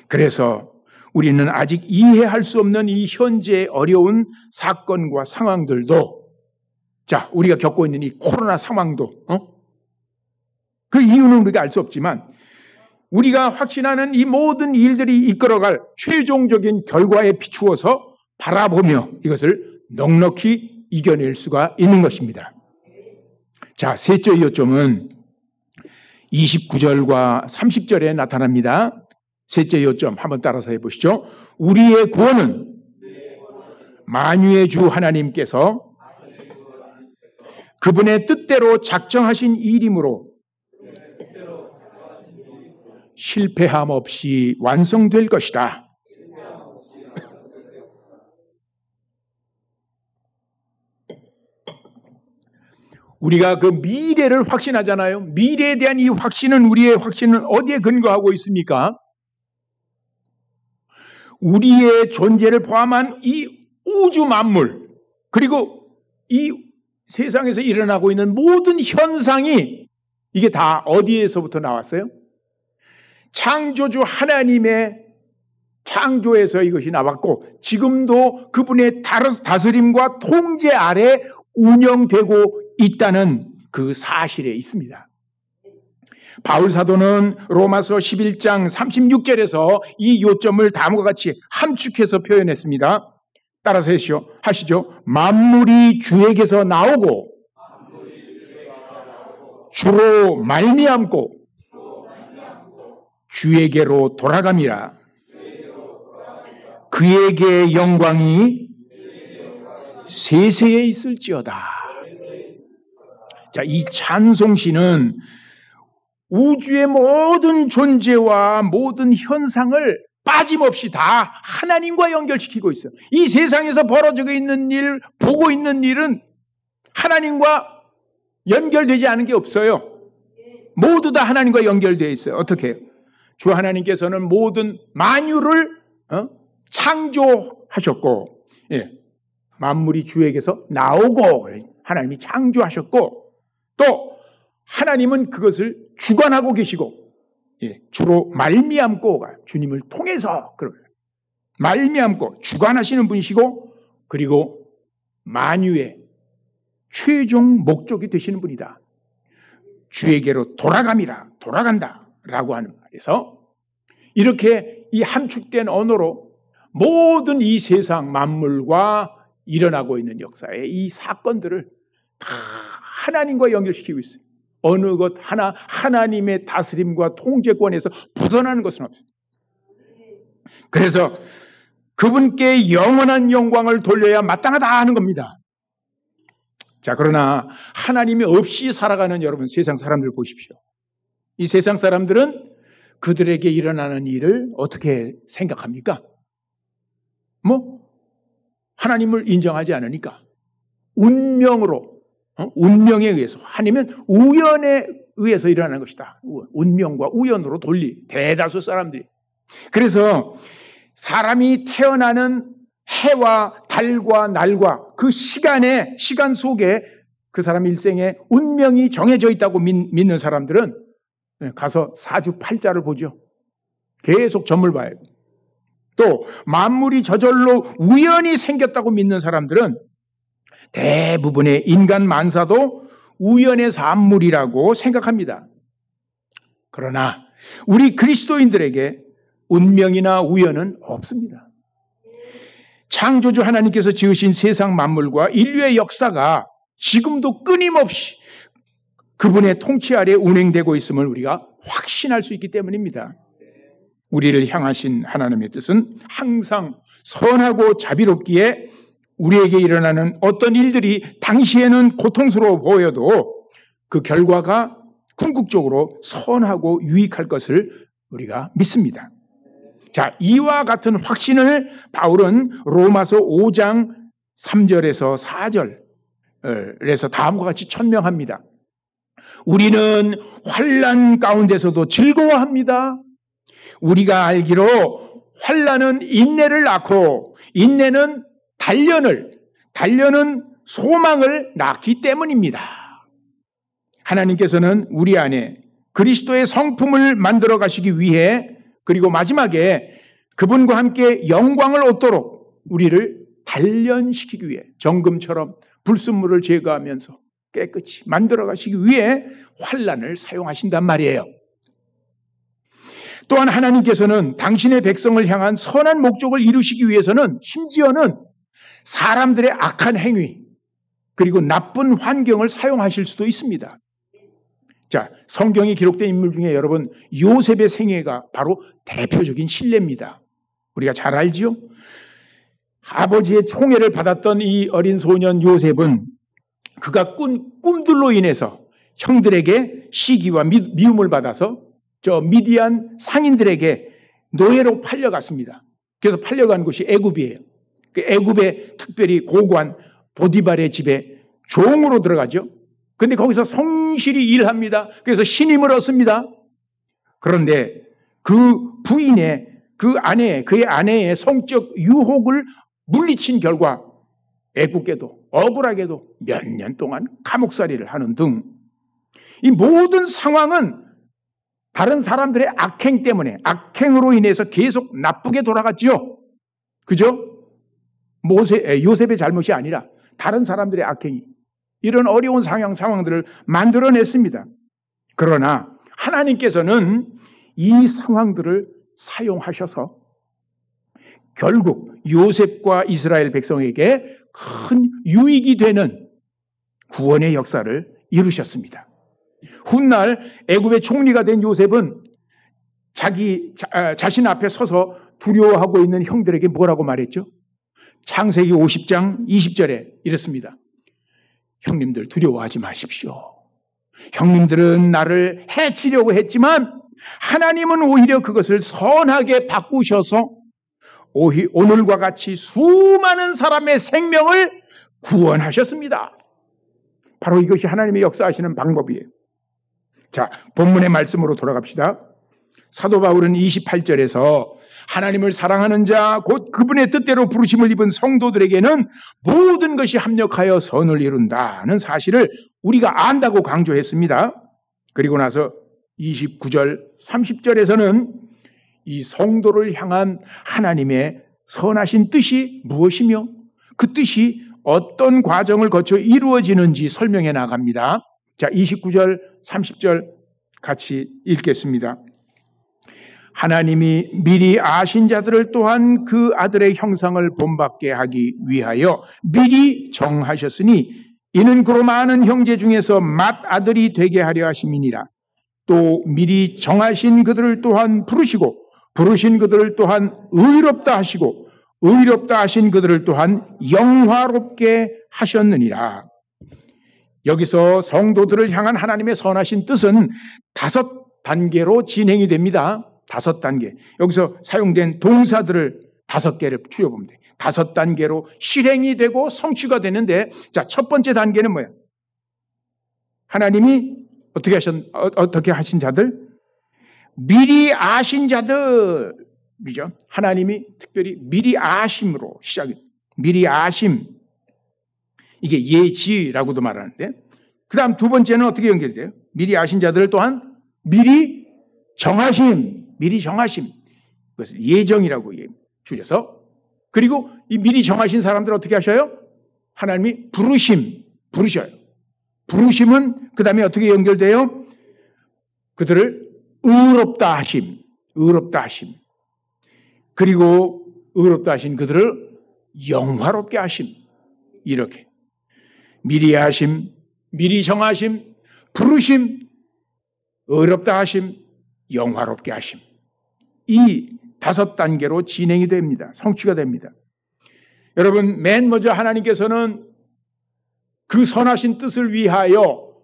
그래서 우리는 아직 이해할 수 없는 이 현재의 어려운 사건과 상황들도 자, 우리가 겪고 있는 이 코로나 상황도 그 이유는 우리가 알 수 없지만 우리가 확신하는 이 모든 일들이 이끌어갈 최종적인 결과에 비추어서 바라보며 이것을 넉넉히 이겨낼 수가 있는 것입니다. 자, 셋째 요점은 29절과 30절에 나타납니다. 셋째 요점 한번 따라서 해보시죠. 우리의 구원은 만유의 주 하나님께서 그분의 뜻대로 작정하신 일이므로 실패함 없이 완성될 것이다. 우리가 그 미래를 확신하잖아요. 미래에 대한 이 확신은, 우리의 확신은 어디에 근거하고 있습니까? 우리의 존재를 포함한 이 우주 만물, 그리고 이 세상에서 일어나고 있는 모든 현상이 이게 다 어디에서부터 나왔어요? 창조주 하나님의 창조에서 이것이 나왔고, 지금도 그분의 다스림과 통제 아래 운영되고 있다는 그 사실에 있습니다. 바울 사도는 로마서 11장 36절에서 이 요점을 다음과 같이 함축해서 표현했습니다. 따라서 하시죠. 만물이 주에게서 나오고 주로 말미암고 주에게로 돌아감이라. 그에게 영광이 세세에 있을지어다. 자, 이 찬송시는 우주의 모든 존재와 모든 현상을 빠짐없이 다 하나님과 연결시키고 있어요. 이 세상에서 벌어지고 있는 일, 보고 있는 일은 하나님과 연결되지 않은 게 없어요. 모두 다 하나님과 연결되어 있어요. 어떻게 해요? 주 하나님께서는 모든 만유를 창조하셨고, 만물이 주에게서 나오고 하나님이 창조하셨고, 또 하나님은 그것을 주관하고 계시고, 주로 말미암고, 주님을 통해서 말미암고 주관하시는 분이시고, 그리고 만유의 최종 목적이 되시는 분이다. 주에게로 돌아간다 라고 하는 말에서, 이렇게 이 함축된 언어로 모든 이 세상 만물과 일어나고 있는 역사의 이 사건들을 다 하나님과 연결시키고 있어요. 어느 것 하나 하나님의 다스림과 통제권에서 벗어나는 것은 없습니다. 그래서 그분께 영원한 영광을 돌려야 마땅하다 하는 겁니다. 자, 그러나 하나님이 없이 살아가는 여러분, 세상 사람들 보십시오. 이 세상 사람들은 그들에게 일어나는 일을 어떻게 생각합니까? 하나님을 인정하지 않으니까 운명에 의해서, 아니면 우연에 의해서 일어나는 것이다. 운명과 우연으로 대다수 사람들이. 그래서 사람이 태어나는 해와 달과 날과 그 시간 속에 그 사람 일생에 운명이 정해져 있다고 믿는 사람들은 가서 사주팔자를 보죠. 계속 점을 봐요. 또 만물이 저절로 우연히 생겼다고 믿는 사람들은 대부분의 인간 만사도 우연의 산물이라고 생각합니다. 그러나 우리 그리스도인들에게 운명이나 우연은 없습니다. 창조주 하나님께서 지으신 세상 만물과 인류의 역사가 지금도 끊임없이 그분의 통치 아래 운행되고 있음을 우리가 확신할 수 있기 때문입니다. 우리를 향하신 하나님의 뜻은 항상 선하고 자비롭기에 우리에게 일어나는 어떤 일들이 당시에는 고통스러워 보여도 그 결과가 궁극적으로 선하고 유익할 것을 우리가 믿습니다. 자, 이와 같은 확신을 바울은 로마서 5장 3절에서 4절에서 다음과 같이 천명합니다. 우리는 환난 가운데서도 즐거워합니다. 우리가 알기로 환난은 인내를 낳고, 인내는 단련은 소망을 낳기 때문입니다. 하나님께서는 우리 안에 그리스도의 성품을 만들어 가시기 위해, 그리고 마지막에 그분과 함께 영광을 얻도록 우리를 단련시키기 위해, 정금처럼 불순물을 제거하면서 깨끗이 만들어 가시기 위해 환난을 사용하신단 말이에요. 또한 하나님께서는 당신의 백성을 향한 선한 목적을 이루시기 위해서는 심지어는 사람들의 악한 행위, 그리고 나쁜 환경을 사용하실 수도 있습니다. 자, 성경에 기록된 인물 중에 여러분 요셉의 생애가 바로 대표적인 신뢰입니다. 우리가 잘 알지요? 아버지의 총애를 받았던 이 어린 소년 요셉은 그가 꾼 꿈들로 인해서 형들에게 시기와 미움을 받아서 저 미디안 상인들에게 노예로 팔려갔습니다. 그래서 팔려간 곳이 애굽이에요. 그 애굽의 특별히 고관 보디발의 집에 종으로 들어가죠. 그런데 거기서 성실히 일합니다. 그래서 신임을 얻습니다. 그런데 그 부인의 그의 아내의 성적 유혹을 물리친 결과 애굽계도 억울하게도 몇 년 동안 감옥살이를 하는 등 이 모든 상황은 다른 사람들의 악행 때문에, 악행으로 인해서 계속 나쁘게 돌아갔죠. 그죠? 요셉의 잘못이 아니라 다른 사람들의 악행이 이런 어려운 상황들을 만들어냈습니다. 그러나 하나님께서는 이 상황들을 사용하셔서 결국 요셉과 이스라엘 백성에게 큰 유익이 되는 구원의 역사를 이루셨습니다. 훗날 애굽의 총리가 된 요셉은 자신 앞에 서서 두려워하고 있는 형들에게 뭐라고 말했죠? 창세기 50장 20절에 이랬습니다. 형님들 두려워하지 마십시오. 형님들은 나를 해치려고 했지만 하나님은 오히려 그것을 선하게 바꾸셔서 오늘과 같이 수많은 사람의 생명을 구원하셨습니다. 바로 이것이 하나님의 역사하시는 방법이에요. 자, 본문의 말씀으로 돌아갑시다. 사도 바울은 28절에서 하나님을 사랑하는 자, 곧 그분의 뜻대로 부르심을 입은 성도들에게는 모든 것이 합력하여 선을 이룬다는 사실을 우리가 안다고 강조했습니다. 그리고 나서 29절, 30절에서는 이 성도를 향한 하나님의 선하신 뜻이 무엇이며 그 뜻이 어떤 과정을 거쳐 이루어지는지 설명해 나갑니다. 자, 29절, 30절 같이 읽겠습니다. 하나님이 미리 아신 자들을 또한 그 아들의 형상을 본받게 하기 위하여 미리 정하셨으니 이는 그로 많은 형제 중에서 맏아들이 되게 하려 하심이니라. 또 미리 정하신 그들을 또한 부르시고 부르신 그들을 또한 의롭다 하시고 의롭다 하신 그들을 또한 영화롭게 하셨느니라. 여기서 성도들을 향한 하나님의 선하신 뜻은 5단계로 진행이 됩니다. 5단계. 여기서 사용된 동사들을 5개를 추려보면 돼요. 5단계로 실행이 되고 성취가 되는데, 자, 첫 번째 단계는 뭐야? 하나님이 어떻게 하신 자들? 미리 아신 자들이죠. 하나님이 특별히 미리 아심으로 시작해요. 미리 아심. 이게 예지라고도 말하는데, 그 다음 두 번째는 어떻게 연결돼요? 미리 아신 자들을 또한 미리 정하심. 미리 정하심. 그것을 예정이라고 줄여서. 그리고 이 미리 정하신 사람들 어떻게 하셔요? 하나님이 부르셔요. 부르심은 그 다음에 어떻게 연결돼요? 그들을 의롭다 하심. 그리고 의롭다 하신 그들을 영화롭게 하심. 이렇게. 미리 하심, 미리 정하심, 부르심, 의롭다 하심, 영화롭게 하심. 이 5단계로 진행이 됩니다. 성취가 됩니다. 여러분, 맨 먼저 하나님께서는 그 선하신 뜻을 위하여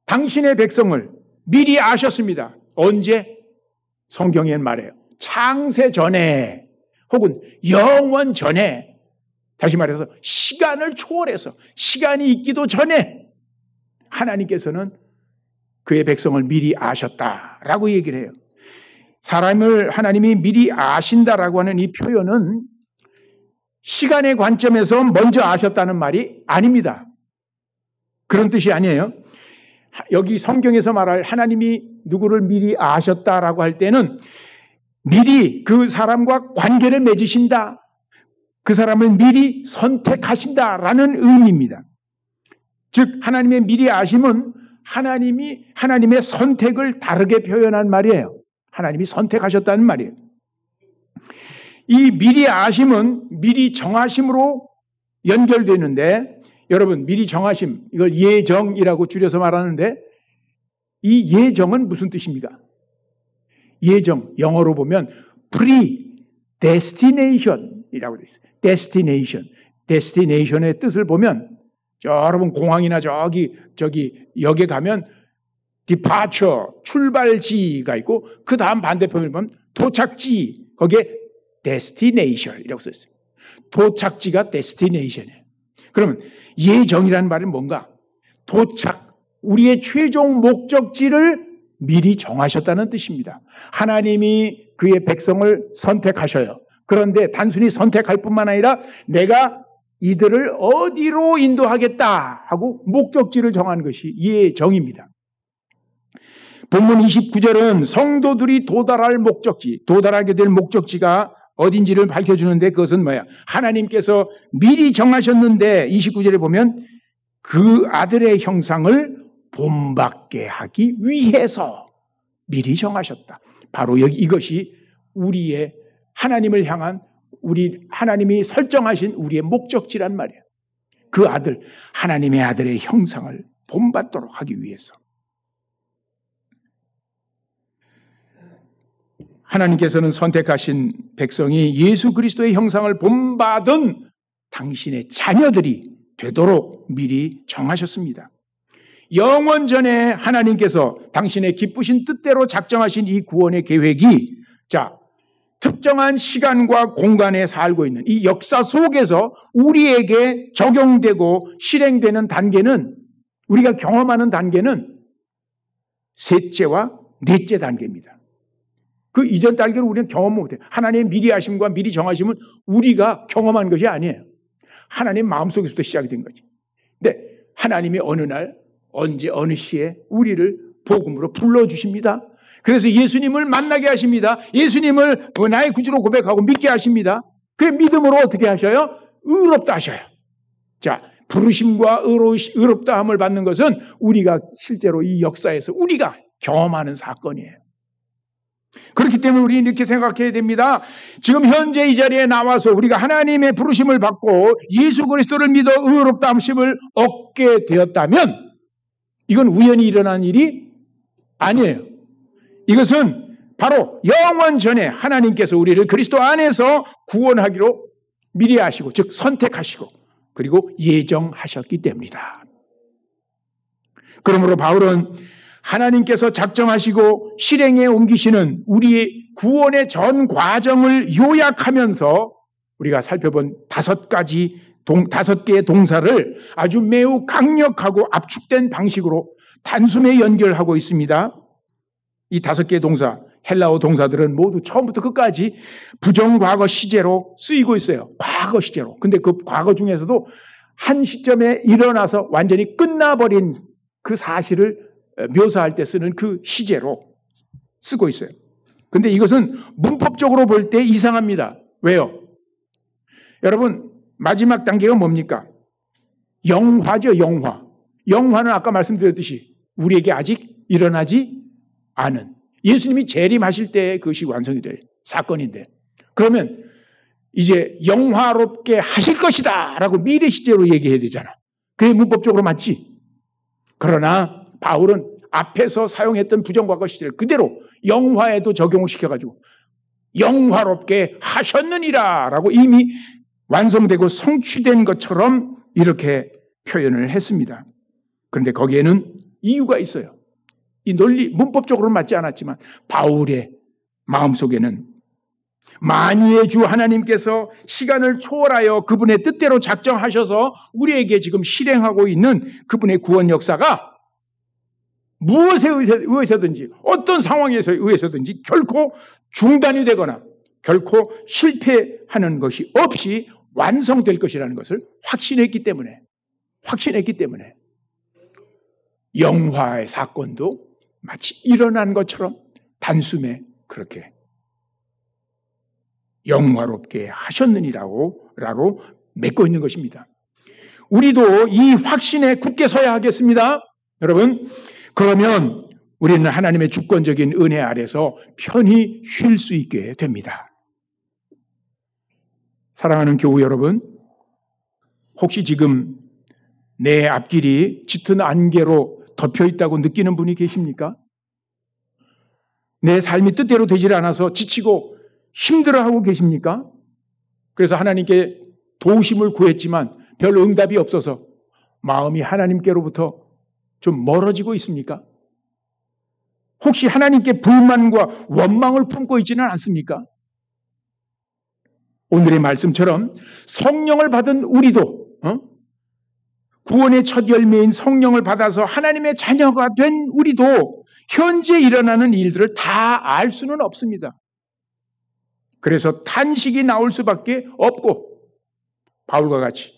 당신의 백성을 미리 아셨습니다. 언제? 성경엔 말해요. 창세 전에 혹은 영원 전에, 다시 말해서 시간을 초월해서 시간이 있기도 전에 하나님께서는 그의 백성을 미리 아셨다라고 얘기를 해요. 사람을 하나님이 미리 아신다라고 하는 이 표현은 시간의 관점에서 먼저 아셨다는 말이 아닙니다. 그런 뜻이 아니에요. 여기 성경에서 말할 하나님이 누구를 미리 아셨다라고 할 때는 미리 그 사람과 관계를 맺으신다. 그 사람을 미리 선택하신다라는 의미입니다. 즉 하나님의 미리 아심은 하나님의 선택을 다르게 표현한 말이에요. 하나님이 선택하셨다는 말이에요. 이 미리 아심은 미리 정하심으로 연결되는데 여러분, 미리 정하심, 이걸 예정이라고 줄여서 말하는데 이 예정은 무슨 뜻입니까? 예정, 영어로 보면 predestination이라고 되어 있어요. destination의 뜻을 보면 여러분 공항이나 저기 역에 가면 departure, 출발지가 있고 그 다음 반대편을 보면 도착지, 거기에 destination이라고 써 있어요. 도착지가 destination이에요. 그러면 예정이라는 말은 뭔가? 도착, 우리의 최종 목적지를 미리 정하셨다는 뜻입니다. 하나님이 그의 백성을 선택하셔요. 그런데 단순히 선택할 뿐만 아니라 내가 이들을 어디로 인도하겠다 하고 목적지를 정하는 것이 예정입니다. 본문 29절은 성도들이 도달할 목적지, 도달하게 될 목적지가 어딘지를 밝혀주는데 그것은 뭐야? 하나님께서 미리 정하셨는데 29절에 보면 그 아들의 형상을 본받게 하기 위해서 미리 정하셨다. 바로 여기 이것이 우리의 하나님을 향한 하나님이 설정하신 우리의 목적지란 말이에요. 그 아들, 하나님의 아들의 형상을 본받도록 하기 위해서. 하나님께서는 선택하신 백성이 예수 그리스도의 형상을 본받은 당신의 자녀들이 되도록 미리 정하셨습니다. 영원 전에 하나님께서 당신의 기쁘신 뜻대로 작정하신 이 구원의 계획이 특정한 시간과 공간에 살고 있는 이 역사 속에서 우리에게 적용되고 실행되는 단계는, 우리가 경험하는 단계는 셋째와 넷째 단계입니다. 그 이전 단계를 우리는 경험 못해요. 하나님의 미리 하심과 미리 정하심은 우리가 경험한 것이 아니에요. 하나님 마음속에서부터 시작이 된 거지. 근데 하나님이 어느 날, 언제, 어느 시에 우리를 복음으로 불러주십니다. 그래서 예수님을 만나게 하십니다. 예수님을 나의 구주로 고백하고 믿게 하십니다. 그 믿음으로 어떻게 하셔요? 의롭다 하셔요. 자, 부르심과 의롭다함을 받는 것은 우리가 실제로 이 역사에서 우리가 경험하는 사건이에요. 그렇기 때문에 우리는 이렇게 생각해야 됩니다. 지금 현재 이 자리에 나와서 우리가 하나님의 부르심을 받고 예수 그리스도를 믿어 의롭다 함심을 얻게 되었다면 이건 우연히 일어난 일이 아니에요. 이것은 바로 영원 전에 하나님께서 우리를 그리스도 안에서 구원하기로 미리 하시고, 즉 선택하시고 그리고 예정하셨기 때문이다. 그러므로 바울은 하나님께서 작정하시고 실행에 옮기시는 우리의 구원의 전 과정을 요약하면서 우리가 살펴본 다섯 개의 동사를 아주 매우 강력하고 압축된 방식으로 단숨에 연결하고 있습니다. 이 다섯 개의 동사, 헬라어 동사들은 모두 처음부터 끝까지 부정과거 시제로 쓰이고 있어요. 과거 시제로. 근데 그 과거 중에서도 한 시점에 일어나서 완전히 끝나버린 그 사실을 묘사할 때 쓰는 그 시제로 쓰고 있어요. 근데 이것은 문법적으로 볼 때 이상합니다. 왜요? 여러분, 마지막 단계가 뭡니까? 영화죠, 영화. 영화는 아까 말씀드렸듯이 우리에게 아직 일어나지 않은, 예수님이 재림하실 때 그것이 완성이 될 사건인데, 그러면 이제 영화롭게 하실 것이다 라고 미래 시제로 얘기해야 되잖아. 그게 문법적으로 맞지? 그러나 바울은 앞에서 사용했던 부정과거 시제를 그대로 영화에도 적용을 시켜가지고 영화롭게 하셨느니라 라고 이미 완성되고 성취된 것처럼 이렇게 표현을 했습니다. 그런데 거기에는 이유가 있어요. 이 논리, 문법적으로는 맞지 않았지만 바울의 마음속에는 만유의 주 하나님께서 시간을 초월하여 그분의 뜻대로 작정하셔서 우리에게 지금 실행하고 있는 그분의 구원 역사가 무엇에 의해서든지 어떤 상황에 의해서든지 결코 중단이 되거나 결코 실패하는 것이 없이 완성될 것이라는 것을 확신했기 때문에 영화의 사건도 마치 일어난 것처럼 단숨에 그렇게 영화롭게 하셨느니라고 맺고 있는 것입니다. 우리도 이 확신에 굳게 서야 하겠습니다. 여러분, 그러면 우리는 하나님의 주권적인 은혜 아래서 편히 쉴 수 있게 됩니다. 사랑하는 교우 여러분, 혹시 지금 내 앞길이 짙은 안개로 덮여 있다고 느끼는 분이 계십니까? 내 삶이 뜻대로 되질 않아서 지치고 힘들어하고 계십니까? 그래서 하나님께 도우심을 구했지만 별 응답이 없어서 마음이 하나님께로부터 좀 멀어지고 있습니까? 혹시 하나님께 불만과 원망을 품고 있지는 않습니까? 오늘의 말씀처럼 성령을 받은 우리도 구원의 첫 열매인 성령을 받아서 하나님의 자녀가 된 우리도 현재 일어나는 일들을 다 알 수는 없습니다. 그래서 탄식이 나올 수밖에 없고 바울과 같이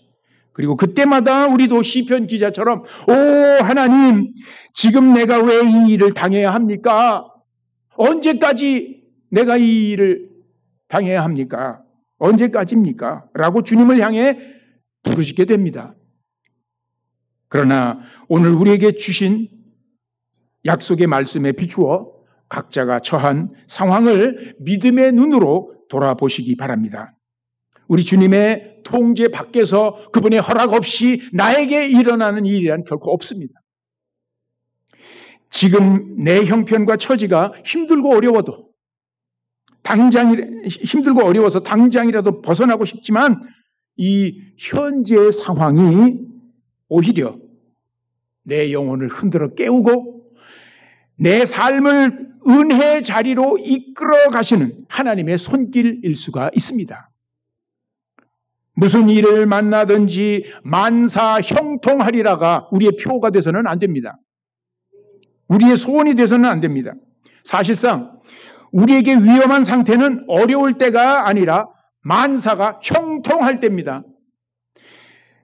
그리고 그때마다 우리도 시편 기자처럼 오 하나님 지금 내가 왜 이 일을 당해야 합니까? 언제까지 내가 이 일을 당해야 합니까? 언제까지입니까? 라고 주님을 향해 부르짖게 됩니다. 그러나 오늘 우리에게 주신 약속의 말씀에 비추어 각자가 처한 상황을 믿음의 눈으로 돌아보시기 바랍니다. 우리 주님의 통제 밖에서 그분의 허락 없이 나에게 일어나는 일이란 결코 없습니다. 지금 내 형편과 처지가 힘들고 어려워도 힘들고 어려워서 당장이라도 벗어나고 싶지만 이 현재의 상황이 오히려 내 영혼을 흔들어 깨우고 내 삶을 은혜의 자리로 이끌어 가시는 하나님의 손길일 수가 있습니다. 무슨 일을 만나든지 만사 형통하리라가 우리의 표가 돼서는 안 됩니다. 우리의 소원이 돼서는 안 됩니다. 사실상 우리에게 위험한 상태는 어려울 때가 아니라 만사가 형통할 때입니다.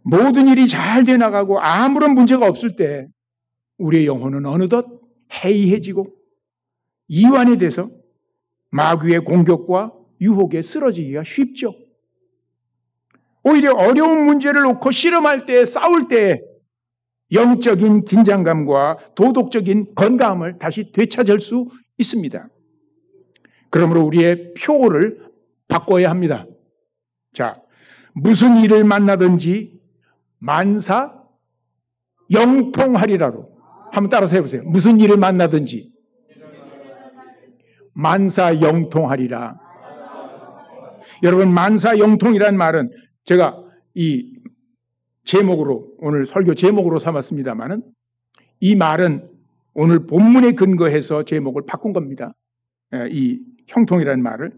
모든 일이 잘 돼 나가고 아무런 문제가 없을 때 우리의 영혼은 어느덧 해이해지고 이완이 돼서 마귀의 공격과 유혹에 쓰러지기가 쉽죠. 오히려 어려운 문제를 놓고 씨름할 때, 싸울 때 영적인 긴장감과 도덕적인 건강함을 다시 되찾을 수 있습니다. 그러므로 우리의 표를 바꿔야 합니다. 자, 무슨 일을 만나든지 만사 영통하리라로 한번 따라서 해보세요. 무슨 일을 만나든지 만사 영통하리라. 여러분 만사 영통이란 말은 제가 이 제목으로 오늘 설교 제목으로 삼았습니다만은 이 말은 오늘 본문에 근거해서 제목을 바꾼 겁니다. 이 형통이라는 말을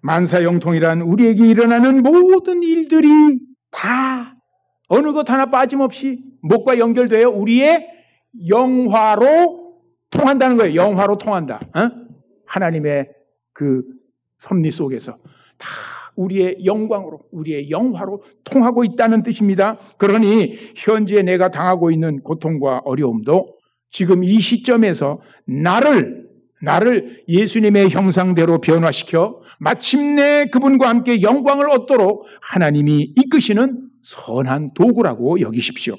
만사 영통이란 우리에게 일어나는 모든 일들이 다 어느 것 하나 빠짐없이 무엇과 연결되어 우리의 영화로 통한다는 거예요. 영화로 통한다. 하나님의 그 섭리 속에서 다 우리의 영광으로, 우리의 영화로 통하고 있다는 뜻입니다. 그러니 현재 내가 당하고 있는 고통과 어려움도 지금 이 시점에서 나를 예수님의 형상대로 변화시켜 마침내 그분과 함께 영광을 얻도록 하나님이 이끄시는 선한 도구라고 여기십시오.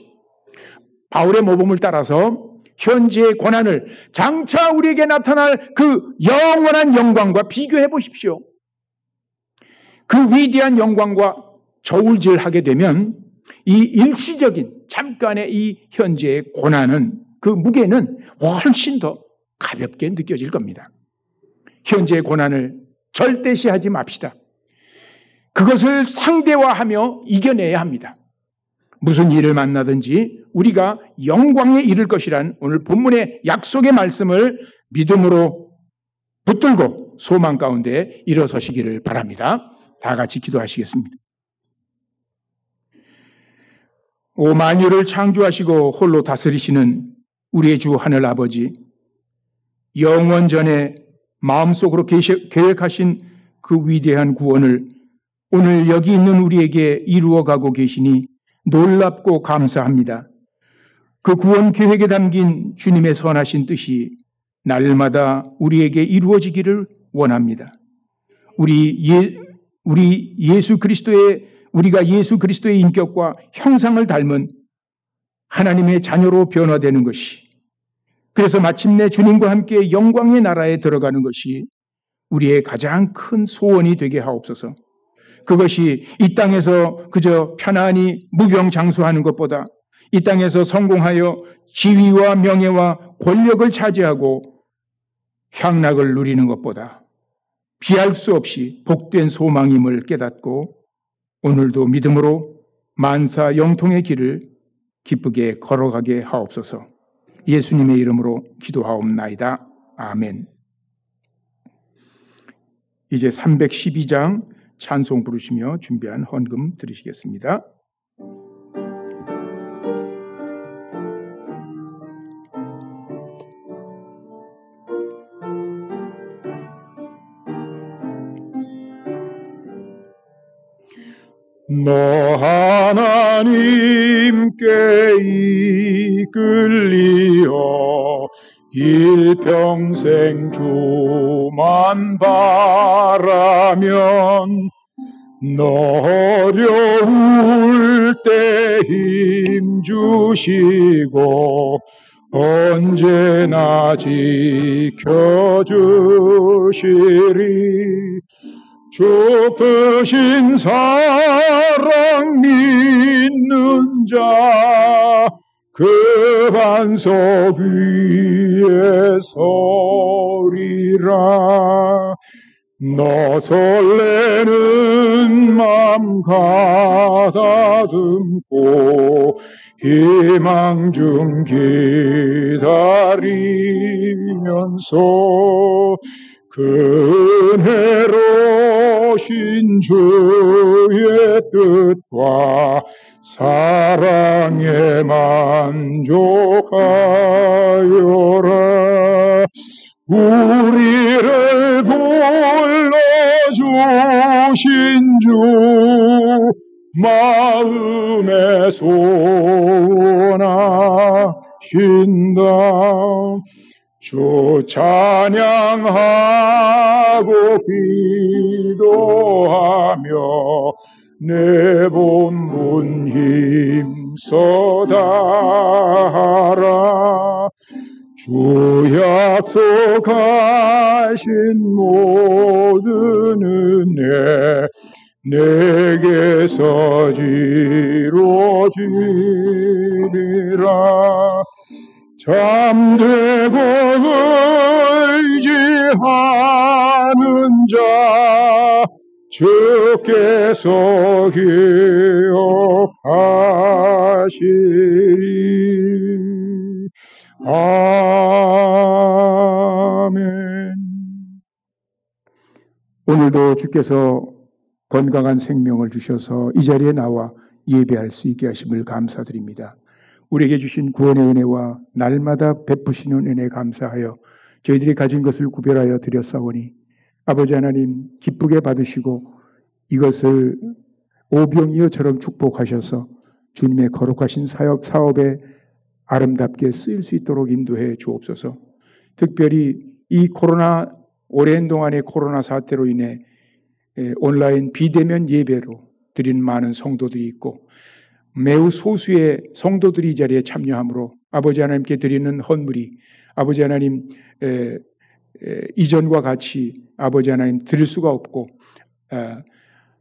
바울의 모범을 따라서 현재의 고난을 장차 우리에게 나타날 그 영원한 영광과 비교해 보십시오. 그 위대한 영광과 저울질하게 되면 이 일시적인 잠깐의 이 현재의 고난은 그 무게는 훨씬 더 가볍게 느껴질 겁니다. 현재의 고난을 절대시하지 맙시다. 그것을 상대화하며 이겨내야 합니다. 무슨 일을 만나든지 우리가 영광에 이를 것이란 오늘 본문의 약속의 말씀을 믿음으로 붙들고 소망 가운데 일어서시기를 바랍니다. 다 같이 기도하시겠습니다. 오 만유를 창조하시고 홀로 다스리시는 우리의 주 하늘 아버지, 영원 전에 마음속으로 계획하신 그 위대한 구원을 오늘 여기 있는 우리에게 이루어가고 계시니 놀랍고 감사합니다. 그 구원 계획에 담긴 주님의 선하신 뜻이 날마다 우리에게 이루어지기를 원합니다. 우리가 예수 그리스도의 인격과 형상을 닮은 하나님의 자녀로 변화되는 것이, 그래서 마침내 주님과 함께 영광의 나라에 들어가는 것이 우리의 가장 큰 소원이 되게 하옵소서. 그것이 이 땅에서 그저 편안히 무병장수하는 것보다 이 땅에서 성공하여 지위와 명예와 권력을 차지하고 향락을 누리는 것보다 비할 수 없이 복된 소망임을 깨닫고 오늘도 믿음으로 만사 영통의 길을 기쁘게 걸어가게 하옵소서. 예수님의 이름으로 기도하옵나이다. 아멘. 이제 312장 찬송 부르시며 준비한 헌금 드리시겠습니다. 너 하나님께 이끌리어 일평생 주만 바라면 너 어려울 때 힘 주시고 언제나 지켜주시리. 주 크신 사랑 믿는 자 그 반석 위에 서리라. 너 설레는 맘 가다듬고 희망 중 기다리면서 그 은혜로신 주의 뜻과 사랑에 만족하여라. 우리를 불러주신 주 마음에 소원하신다. 주 찬양하고 기도하며 내 본분 힘써 다하라. 주 약속하신 모든 은혜 내게서 이루어지리라. 잠들고 의지하는 자 주께서 기억하시리. 아멘. 오늘도 주께서 건강한 생명을 주셔서 이 자리에 나와 예배할 수 있게 하심을 감사드립니다. 우리에게 주신 구원의 은혜와 날마다 베푸시는 은혜 감사하여 저희들이 가진 것을 구별하여 드렸사오니 아버지 하나님 기쁘게 받으시고 이것을 오병이어처럼 축복하셔서 주님의 거룩하신 사업에 아름답게 쓰일 수 있도록 인도해 주옵소서. 특별히 이 오랜 동안의 코로나 사태로 인해 온라인 비대면 예배로 드리는 많은 성도들이 있고 매우 소수의 성도들이 이 자리에 참여함으로 아버지 하나님께 드리는 헌물이 아버지 하나님 이전과 같이 아버지 하나님 드릴 수가 없고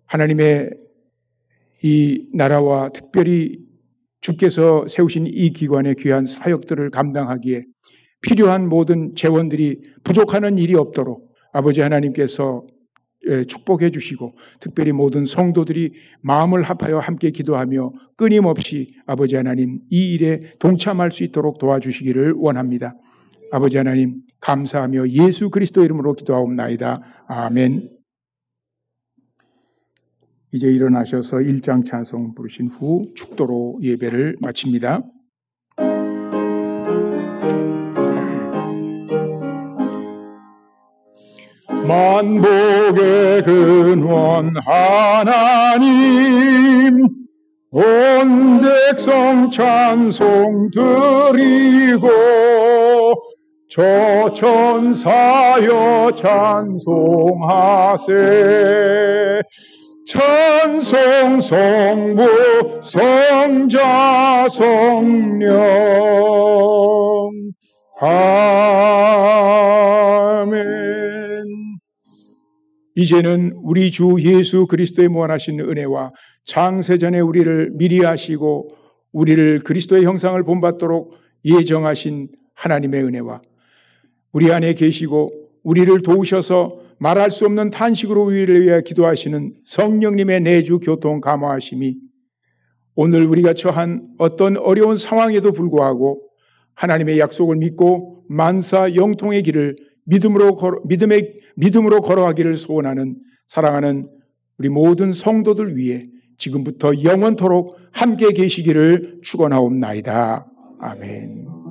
하나님의 이 나라와 특별히 주께서 세우신 이 기관의 귀한 사역들을 감당하기에 필요한 모든 재원들이 부족하는 일이 없도록 아버지 하나님께서 축복해 주시고 특별히 모든 성도들이 마음을 합하여 함께 기도하며 끊임없이 아버지 하나님 이 일에 동참할 수 있도록 도와주시기를 원합니다. 아버지 하나님 감사하며 예수 그리스도 이름으로 기도하옵나이다. 아멘. 이제 일어나셔서 1장 찬송 부르신 후 축도로 예배를 마칩니다. 만복의 근원 하나님 온 백성 찬송 드리고 저 천사여 찬송하세. 찬송 성부 성자 성령 아멘. 이제는 우리 주 예수 그리스도의 무한하신 은혜와 창세전에 우리를 미리 아시고 우리를 그리스도의 형상을 본받도록 예정하신 하나님의 은혜와 우리 안에 계시고 우리를 도우셔서 말할 수 없는 탄식으로 우리를 위해 기도하시는 성령님의 내주 교통 감화하심이 오늘 우리가 처한 어떤 어려운 상황에도 불구하고 하나님의 약속을 믿고 만사 영통의 길을 믿음으로 걸어가기를 소원하는 사랑하는 우리 모든 성도들 위해 지금부터 영원토록 함께 계시기를 축원하옵나이다. 아멘.